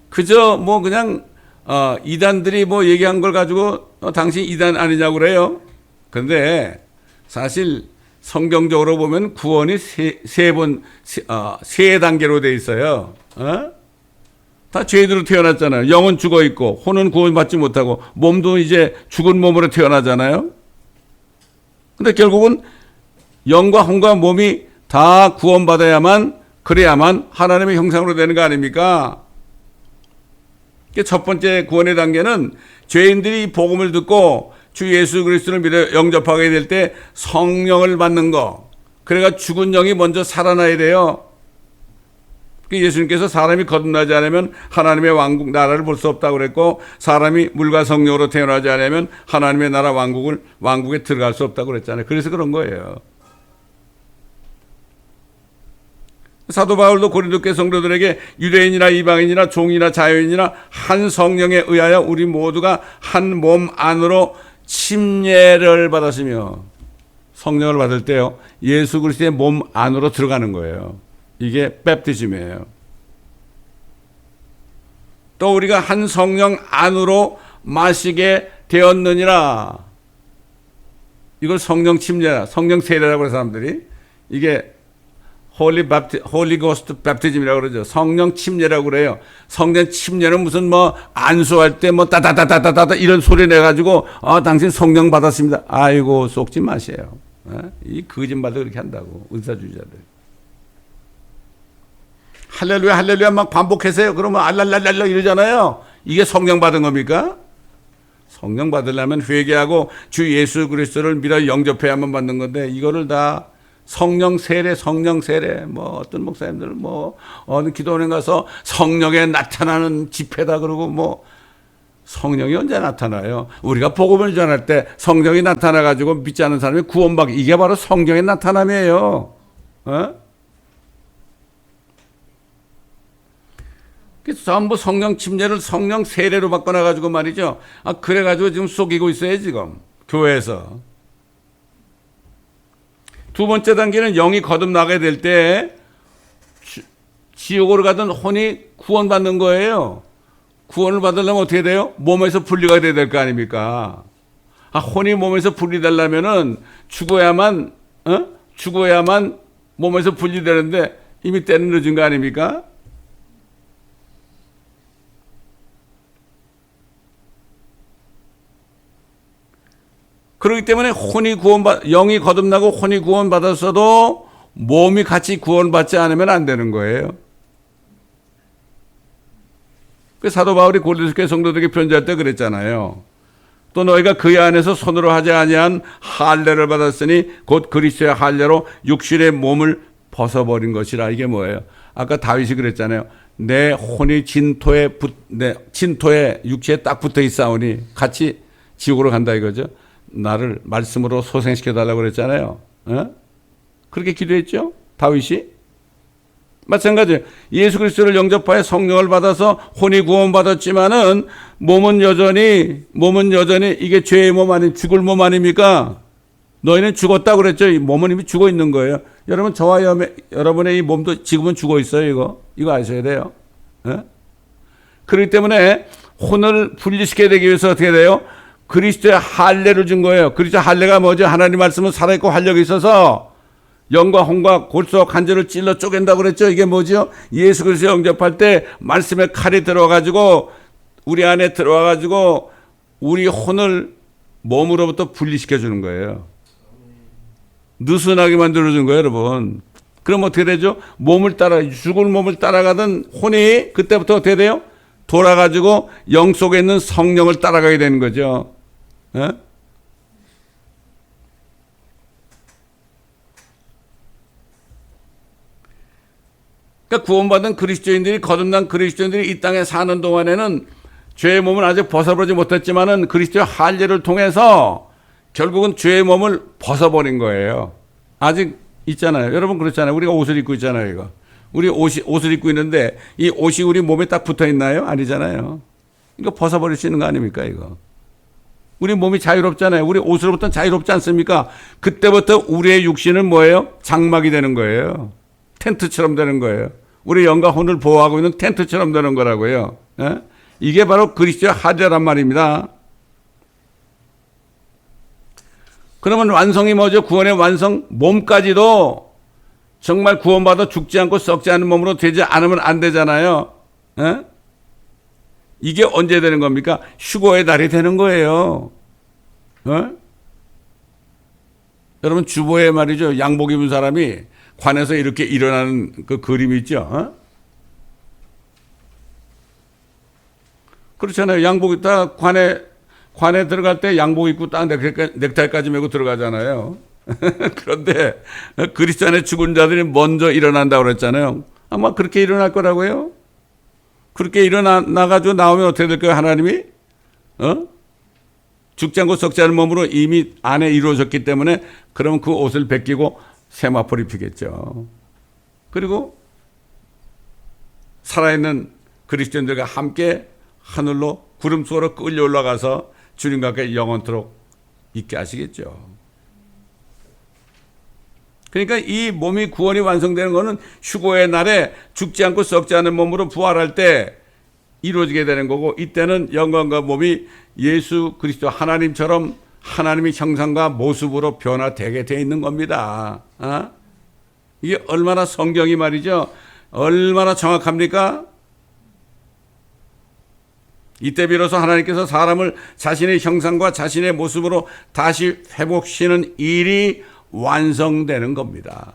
그저 그냥 이단들이 얘기한 걸 가지고 당신 이단 아니냐고 그래요. 그런데 사실 성경적으로 보면 구원이 세 단계로 돼 있어요. 다 죄인으로 태어났잖아요. 영은 죽어 있고 혼은 구원받지 못하고 몸도 이제 죽은 몸으로 태어나잖아요. 근데 결국은 영과 혼과 몸이 다 그래야만 하나님의 형상으로 되는 거 아닙니까? 첫 번째 구원의 단계는 죄인들이 복음을 듣고 주 예수 그리스도를 믿어 영접하게 될 때 성령을 받는 거. 그래가 죽은 영이 먼저 살아나야 돼요. 예수님께서 사람이 거듭나지 않으면 하나님의 왕국 나라를 볼 수 없다고 그랬고 사람이 물과 성령으로 태어나지 않으면 하나님의 나라 왕국에 들어갈 수 없다고 그랬잖아요. 그래서 그런 거예요. 사도 바울도 고린도 교회 성도들에게 유대인이나 이방인이나 종이나 자유인이나 한 성령에 의하여 우리 모두가 한 몸 안으로 침례를 받았으며 성령을 받을 때요 예수 그리스도의 몸 안으로 들어가는 거예요. 이게 베프티즘이에요. 또 우리가 한 성령 안으로 마시게 되었느니라. 이걸 성령 침례라, 성령 세례라고 해서 사람들이 이게 홀리 고스트 베프티즘이라고 그러죠. 성령 침례라고 그래요. 성령 침례는 무슨 안수할 때 따다다다다다 이런 소리 내가지고 당신 성령 받았습니다. 아이고 속지 마세요. 이 거짓말도 그렇게 한다고 은사주의자들. 할렐루야 할렐루야 막 반복하세요. 그러면 알랄랄랄라 이러잖아요. 이게 성령 받은 겁니까? 성령 받으려면 회개하고 주 예수 그리스도를 믿어 영접해야만 받는 건데 이거를 다 성령 세례 어떤 목사님들 어느 기도원에 가서 성령에 나타나는 집회다 그러고 성령이 언제 나타나요? 우리가 복음을 전할 때 성령이 나타나 가지고 믿지 않는 사람이 구원받기 이게 바로 성령의 나타남이에요. 그래서 전부 성령 침례를 성령 세례로 바꿔놔가지고 말이죠. 그래가지고 지금 속이고 있어요, 지금. 교회에서. 두 번째 단계는 영이 거듭나게 될 때 지옥으로 가던 혼이 구원받는 거예요. 구원을 받으려면 어떻게 돼요? 몸에서 분리가 돼야 될 거 아닙니까? 혼이 몸에서 분리되려면은 죽어야만 몸에서 분리되는데 이미 때는 늦은 거 아닙니까? 그렇기 때문에 영이 거듭나고 혼이 구원받았어도 몸이 같이 구원받지 않으면 안 되는 거예요. 그 사도 바울이 고린도 교회 성도들에게 편지할 때 그랬잖아요. 또 너희가 그의 안에서 손으로 하지 아니한 할례를 받았으니 곧 그리스도의 할례로 육신의 몸을 벗어버린 것이라. 이게 뭐예요? 아까 다윗이 그랬잖아요. 내 혼이 내 진토에 육체에 딱 붙어 있사오니 같이 지옥으로 간다 이거죠. 나를 말씀으로 소생시켜 달라고 그랬잖아요. 그렇게 기도했죠, 다윗이. 마찬가지예요. 예수 그리스도를 영접하여 성령을 받아서 혼이 구원받았지만은 몸은 여전히 이게 죄의 몸 아니 죽을 몸 아닙니까? 너희는 죽었다고 그랬죠. 이 몸은 이미 죽어 있는 거예요. 여러분 저와 여러분의 이 몸도 지금은 죽어 있어요. 이거 아셔야 돼요. 그렇기 때문에 혼을 분리시켜야 되기 위해서 어떻게 돼요? 그리스도의 할례를 준 거예요. 그리스도의 할례가 뭐죠? 하나님 말씀은 살아있고 활력이 있어서 영과 혼과 골수와 관절을 찔러 쪼갠다고 그랬죠. 이게 뭐죠? 예수 그리스도 영접할 때 말씀의 칼이 들어가지고 우리 안에 들어와가지고 우리 혼을 몸으로부터 분리시켜 주는 거예요. 느슨하게 만들어준 거예요, 여러분. 그럼 어떻게 되죠? 죽을 몸을 따라가던 혼이 그때부터 어떻게 돼요? 돌아가지고 영 속에 있는 성령을 따라가게 되는 거죠. 그러니까 구원받은 그리스도인들이, 거듭난 그리스도인들이 이 땅에 사는 동안에는 죄의 몸을 아직 벗어버리지 못했지만은 그리스도의 할례를 통해서 결국은 죄의 몸을 벗어버린 거예요. 아직 있잖아요. 여러분 그렇잖아요. 우리가 옷을 입고 있잖아요, 이거. 우리 옷을 입고 있는데 이 옷이 우리 몸에 딱 붙어 있나요? 아니잖아요. 이거 벗어버릴 수 있는 거 아닙니까, 이거? 우리 몸이 자유롭잖아요. 우리 옷으로부터는 자유롭지 않습니까? 그때부터 우리의 육신은 뭐예요? 장막이 되는 거예요. 텐트처럼 되는 거예요. 우리 영과 혼을 보호하고 있는 텐트처럼 되는 거라고요. 이게 바로 그리스도의 할례란 말입니다. 그러면 완성이 뭐죠? 구원의 완성, 몸까지도 정말 구원받아 죽지 않고 썩지 않은 몸으로 되지 않으면 안 되잖아요. 이게 언제 되는 겁니까? 휴거의 날이 되는 거예요. 여러분 주보에 말이죠. 양복 입은 사람이 관에서 이렇게 일어나는 그 그림이 있죠. 그렇잖아요. 양복 입다 관에 들어갈 때 양복 입고 딱 넥타이까지 메고 들어가잖아요. 그런데 그리스도 안에 죽은 자들이 먼저 일어난다고 그랬잖아요. 아마 그렇게 일어날 거라고요. 그렇게 일어나가지고 나오면 어떻게 될까요? 하나님이 죽지 않고 썩지 않은 몸으로 이미 안에 이루어졌기 때문에 그러면 그 옷을 벗기고 세마포를 입히겠죠. 그리고 살아있는 그리스도인들과 함께 하늘로 구름 속으로 끌려 올라가서 주님과 함께 영원토록 있게 하시겠죠. 그러니까 이 몸이 구원이 완성되는 것은 휴거의 날에 죽지 않고 썩지 않은 몸으로 부활할 때 이루어지게 되는 거고, 이때는 영광과 몸이 예수 그리스도 하나님처럼 하나님의 형상과 모습으로 변화되게 돼 있는 겁니다. 이게 얼마나 성경이 말이죠. 얼마나 정확합니까? 이때 비로소 하나님께서 사람을 자신의 형상과 자신의 모습으로 다시 회복시키는 일이 완성되는 겁니다.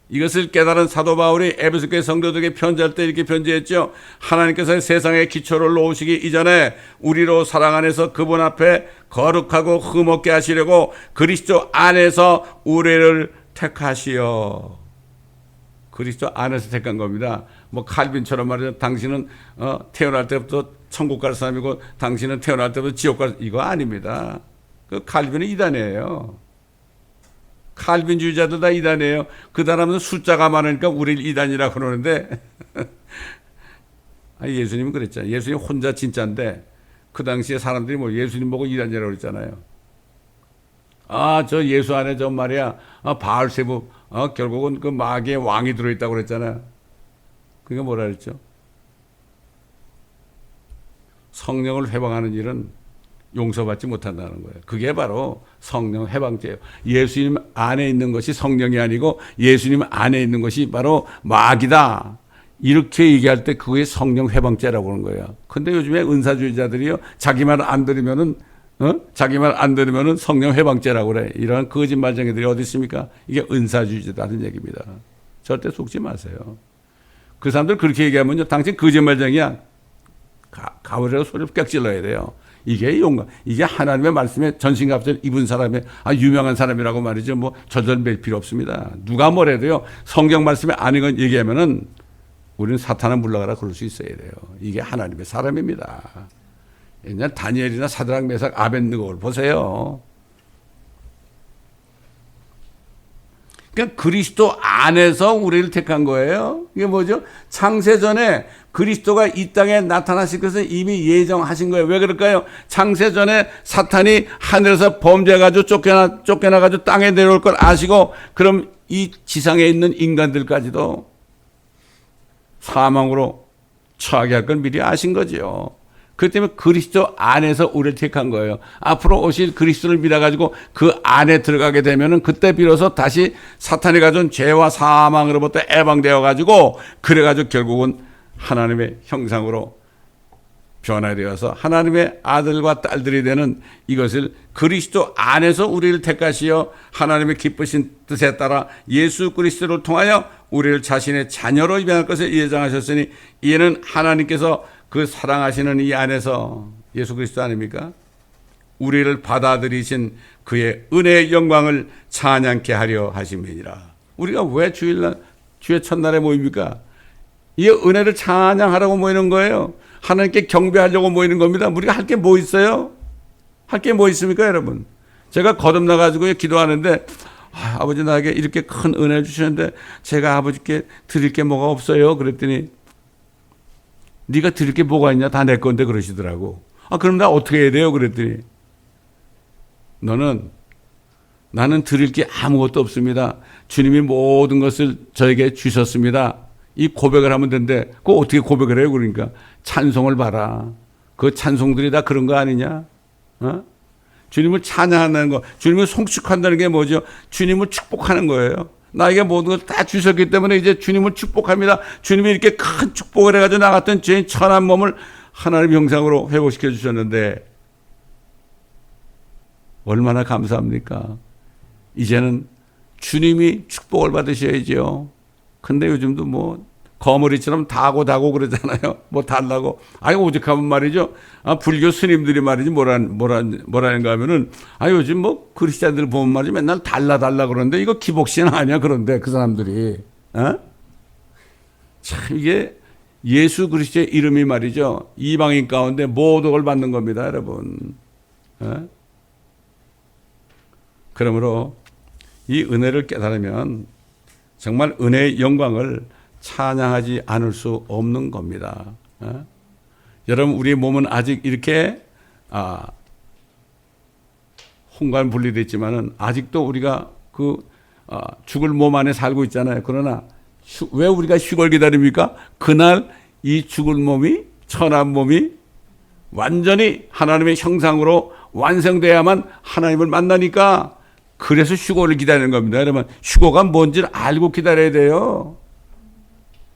이것을 깨달은 사도 바울이 에베소 교회 성도들에게 편지할 때 이렇게 편지했죠. 하나님께서 세상의 기초를 놓으시기 이전에 우리로 사랑 안에서 그분 앞에 거룩하고 흠없게 하시려고 그리스도 안에서 우리를 택하시어. 그리스도 안에서 택한 겁니다. 뭐 칼빈처럼 말이죠. 당신은 태어날 때부터 천국 갈 사람이고 당신은 태어날 때부터 지옥 갈, 이거 아닙니다. 그 칼빈은 이단이에요. 칼빈주의자도 다 이단이에요. 그 사람은 숫자가 많으니까 우리를 이단이라고 그러는데 예수님은 그랬잖아요. 예수님 혼자 진짜인데 그 당시에 사람들이 뭐 예수님 보고 이단이라고 그랬잖아요. 저 예수 안에 저 말이야 바알세부 결국은 그 마귀의 왕이 들어있다고 그랬잖아요. 그게 뭐라 그랬죠? 성령을 회방하는 일은 용서받지 못한다는 거예요. 그게 바로 성령 해방죄예요. 예수님 안에 있는 것이 성령이 아니고 예수님 안에 있는 것이 바로 마귀다. 이렇게 얘기할 때 그게 성령 해방죄라고 하는 거예요. 근데 요즘에 은사주의자들이요. 자기 말 안 들으면은 성령 해방죄라고 그래. 이런 거짓말쟁이들이 어디 있습니까? 이게 은사주의자라는 얘기입니다. 절대 속지 마세요. 그 사람들 그렇게 얘기하면요. 당신 거짓말쟁이야. 가버리라고 소리를 깍질러야 돼요. 이게 용감. 이게 하나님의 말씀에 전신갑주를 입은 사람의 유명한 사람이라고 말이죠. 뭐 저절뵐 필요 없습니다. 누가 뭐래도요. 성경 말씀에 아닌 건 얘기하면은 우리는 사탄아 물러가라 그럴 수 있어야 돼요. 이게 하나님의 사람입니다. 그냥 다니엘이나 사드락 메삭 아벳느고를 보세요. 그러니까 그리스도 안에서 우리를 택한 거예요. 이게 뭐죠? 창세전에 그리스도가 이 땅에 나타나실 것을 이미 예정하신 거예요. 왜 그럴까요? 창세전에 사탄이 하늘에서 범죄해가지고 쫓겨나가지고 땅에 내려올 걸 아시고, 그럼 이 지상에 있는 인간들까지도 사망으로 처하게 할 걸 미리 아신 거죠. 그렇기 때문에 그리스도 안에서 우리를 택한 거예요. 앞으로 오실 그리스도를 믿어가지고 그 안에 들어가게 되면은 그때 비로소 다시 사탄이 가져온 죄와 사망으로부터 해방되어가지고, 그래가지고 결국은 하나님의 형상으로 변화되어서 하나님의 아들과 딸들이 되는 이것을 그리스도 안에서 우리를 택하시어 하나님의 기쁘신 뜻에 따라 예수 그리스도를 통하여 우리를 자신의 자녀로 입양할 것을 예정하셨으니, 이는 하나님께서 그 사랑하시는 이 안에서, 예수 그리스도 아닙니까? 우리를 받아들이신 그의 은혜의 영광을 찬양케 하려 하심이니라. 우리가 왜 주일날, 주의 첫날에 모입니까? 이 은혜를 찬양하라고 모이는 거예요. 하나님께 경배하려고 모이는 겁니다. 우리가 할 게 뭐 있어요? 할 게 뭐 있습니까, 여러분? 제가 거듭나가지고 기도하는데, 아버지 나에게 이렇게 큰 은혜를 주셨는데 제가 아버지께 드릴 게 뭐가 없어요? 그랬더니 네가 드릴 게 뭐가 있냐? 다 내 건데 그러시더라고. 그럼 나 어떻게 해야 돼요? 그랬더니 나는 드릴 게 아무것도 없습니다. 주님이 모든 것을 저에게 주셨습니다. 이 고백을 하면 된대. 그거 어떻게 고백을 해요? 그러니까 찬송을 봐라. 그 찬송들이 다 그런 거 아니냐? 주님을 찬양한다는 거, 주님을 송축한다는 게 뭐죠? 주님을 축복하는 거예요. 나에게 모든 걸 다 주셨기 때문에 이제 주님을 축복합니다. 주님이 이렇게 큰 축복을 해가지고 나갔던 죄인 천한 몸을 하나님 형상으로 회복시켜 주셨는데 얼마나 감사합니까? 이제는 주님이 축복을 받으셔야죠. 근데 요즘도 뭐 거머리처럼 다고 그러잖아요. 뭐 달라고. 오죽하면 말이죠. 불교 스님들이 말이지 뭐라는가 하면은 요즘 뭐 그리스도인들 보면 말이지 맨날 달라 그러는데 이거 기복신 아니야. 그런데 그 사람들이 참 이게 예수 그리스도의 이름이 말이죠. 이방인 가운데 모독을 받는 겁니다, 여러분. 그러므로 이 은혜를 깨달으면 정말 은혜의 영광을 찬양하지 않을 수 없는 겁니다. 여러분, 우리의 몸은 아직 이렇게 혼관 분리되어 있지만은 아직도 우리가 죽을 몸 안에 살고 있잖아요. 그러나 왜 우리가 휴거를 기다립니까? 그날 이 죽을 몸이, 천한 몸이 완전히 하나님의 형상으로 완성돼야만 하나님을 만나니까, 그래서 휴거를 기다리는 겁니다. 여러분, 휴거가 뭔지를 알고 기다려야 돼요.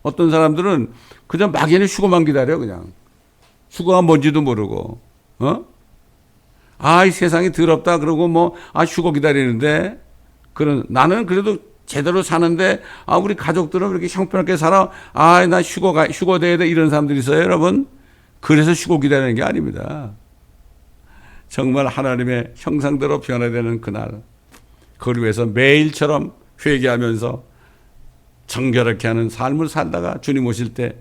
어떤 사람들은 그냥 막연히 휴거만 기다려. 그냥 휴거가 뭔지도 모르고 이 세상이 더럽다 그러고 휴거 기다리는데, 나는 그래도 제대로 사는데 우리 가족들은 그렇게 형편없게 살아. 나 휴거 돼야 돼. 이런 사람들이 있어요, 여러분. 그래서 휴거 기다리는 게 아닙니다. 정말 하나님의 형상대로 변화되는 그날, 그걸 위해서 매일처럼 회개하면서 정결하게 하는 삶을 살다가 주님 오실 때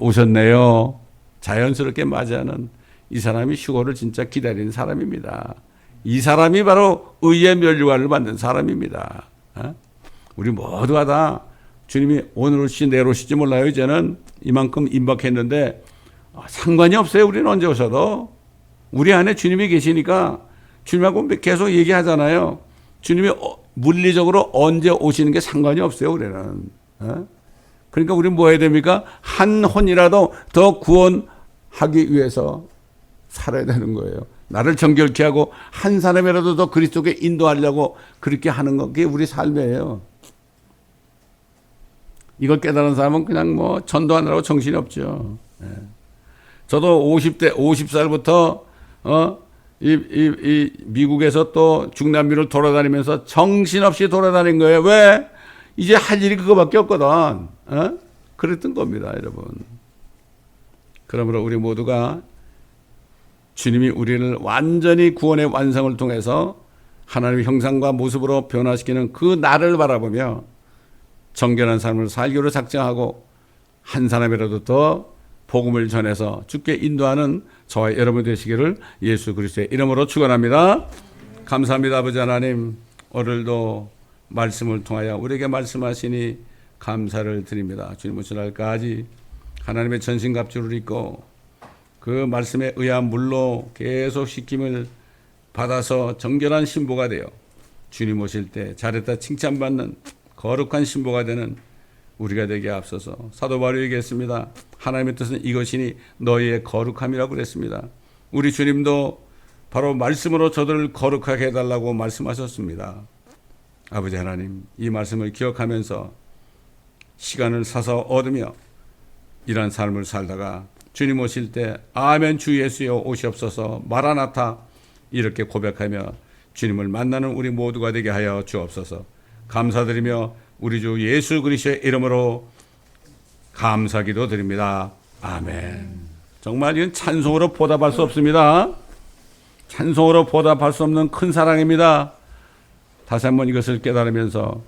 오셨네요. 자연스럽게 맞이하는 이 사람이 휴거를 진짜 기다리는 사람입니다. 이 사람이 바로 의의 면류관을 받는 사람입니다. 우리 모두가 다 주님이 오늘 오실지 내일 오실지 몰라요. 이제는 이만큼 임박했는데 상관이 없어요. 우리는 언제 오셔도 우리 안에 주님이 계시니까 주님하고 계속 얘기하잖아요. 주님이 물리적으로 언제 오시는 게 상관이 없어요, 우리는. 그러니까 우리는 뭐 해야 됩니까? 한 혼이라도 더 구원하기 위해서 살아야 되는 거예요. 나를 정결케 하고 한 사람이라도 더 그리스도께 인도하려고 그렇게 하는 거, 그게 우리 삶이에요. 이걸 깨달은 사람은 그냥 전도하느라고 정신이 없죠. 저도 50살부터 이 미국에서 또 중남미를 돌아다니면서 정신없이 돌아다닌 거예요. 왜? 이제 할 일이 그거밖에 없거든. 그랬던 겁니다, 여러분. 그러므로 우리 모두가 주님이 우리를 완전히 구원의 완성을 통해서 하나님의 형상과 모습으로 변화시키는 그 날을 바라보며 정결한 삶을 살기로 작정하고 한 사람이라도 더 복음을 전해서 주께 인도하는 저와 여러분 되시기를 예수 그리스도의 이름으로 축원합니다. 감사합니다. 아버지 하나님, 오늘도 말씀을 통하여 우리에게 말씀하시니 감사를 드립니다. 주님 오실 날까지 하나님의 전신갑주를 입고 그 말씀에 의한 물로 계속 씻김을 받아서 정결한 신부가 되어 주님 오실 때 잘했다 칭찬받는 거룩한 신부가 되는 우리가 되게 앞서서 사도 바울이 얘기했습니다. 하나님의 뜻은 이것이니 너희의 거룩함이라고 그랬습니다. 우리 주님도 바로 말씀으로 저들을 거룩하게 해달라고 말씀하셨습니다. 아버지 하나님, 이 말씀을 기억하면서 시간을 사서 얻으며 이런 삶을 살다가 주님 오실 때 아멘 주 예수여 오시옵소서 마라나타 이렇게 고백하며 주님을 만나는 우리 모두가 되게 하여 주옵소서. 감사드리며 우리 주 예수 그리스도의 이름으로 감사기도 드립니다. 아멘. 정말 이건 찬송으로 보답할 수 없습니다. 찬송으로 보답할 수 없는 큰 사랑입니다. 다시 한번 이것을 깨달으면서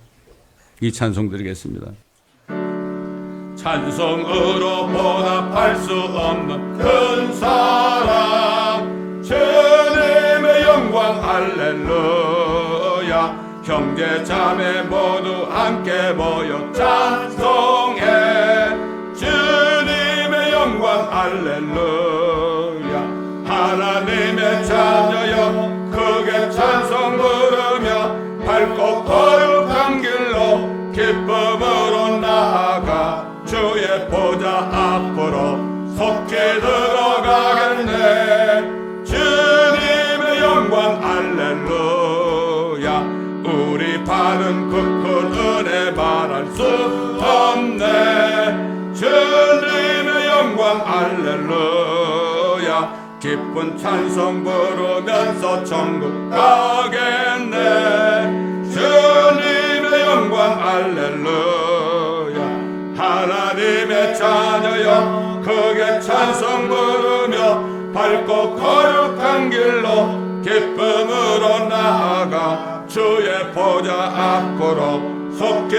이 찬송 드리겠습니다. 찬송으로 보답할 수 없는 큰 사랑, 주님의 영광 할렐루야. 형제 자매 모두 함께 모여 찬송해. 주님의 영광 할렐루야. 하나님의 자녀여 크게 찬송 부르며 밝고 거룩한 길로 기쁨으로 나아가 주의 보좌 앞으로 속히 들어가겠네. 주님의 영광 할렐루야. 우리 받은 그 큰 은혜 말할 수 없네. 주님의 영광 할렐루야. 기쁜 찬송 부르면서 천국 가겠네. 주님의 영광 할렐루야. 하나님의 자녀여 크게 찬송 부르며 밝고 거룩한 길로 기쁨으로 나아가 주의 보좌 앞으로 속히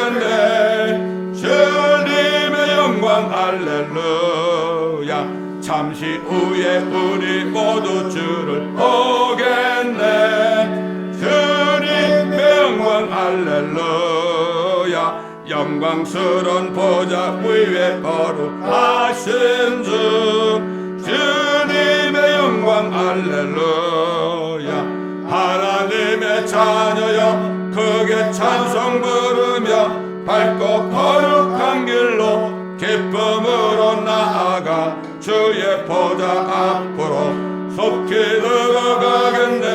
들어가겠네. 주님의 영광 할렐루야. 잠시 후에 우리 모두 주를 보겠네. 주님의 영광 할렐루야. 영광스러운 보좌 위에 거룩하신 주. 주님의 영광 할렐루야. 하나님의 자녀여 크게 찬송 부르며 밝고 거룩한 길로 기쁨으로 나아가 주의 보좌 앞으로 속히 들어가겠네.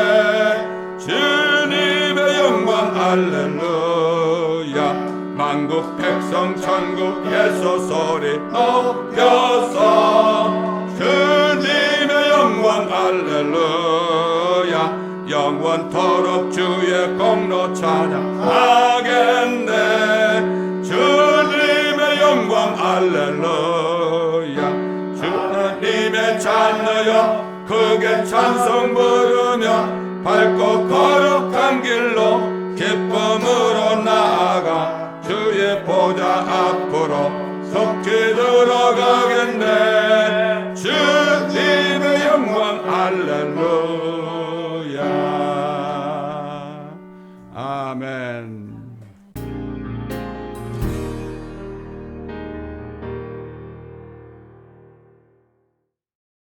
주님의 영광 할렐루야. 만국 백성 천국에서 소리 높여서 주님의 영광 할렐루야. 영원토록 주의 공로 찬양하겠네. 주님의 영광 할렐루야. 주님의 자녀여 크게 찬송 부르며 밝고 거룩한 길로 기쁨으로 나아가 주의 보좌 앞으로 속히 들어가겠네. 주님의 영광 할렐루야. 아멘.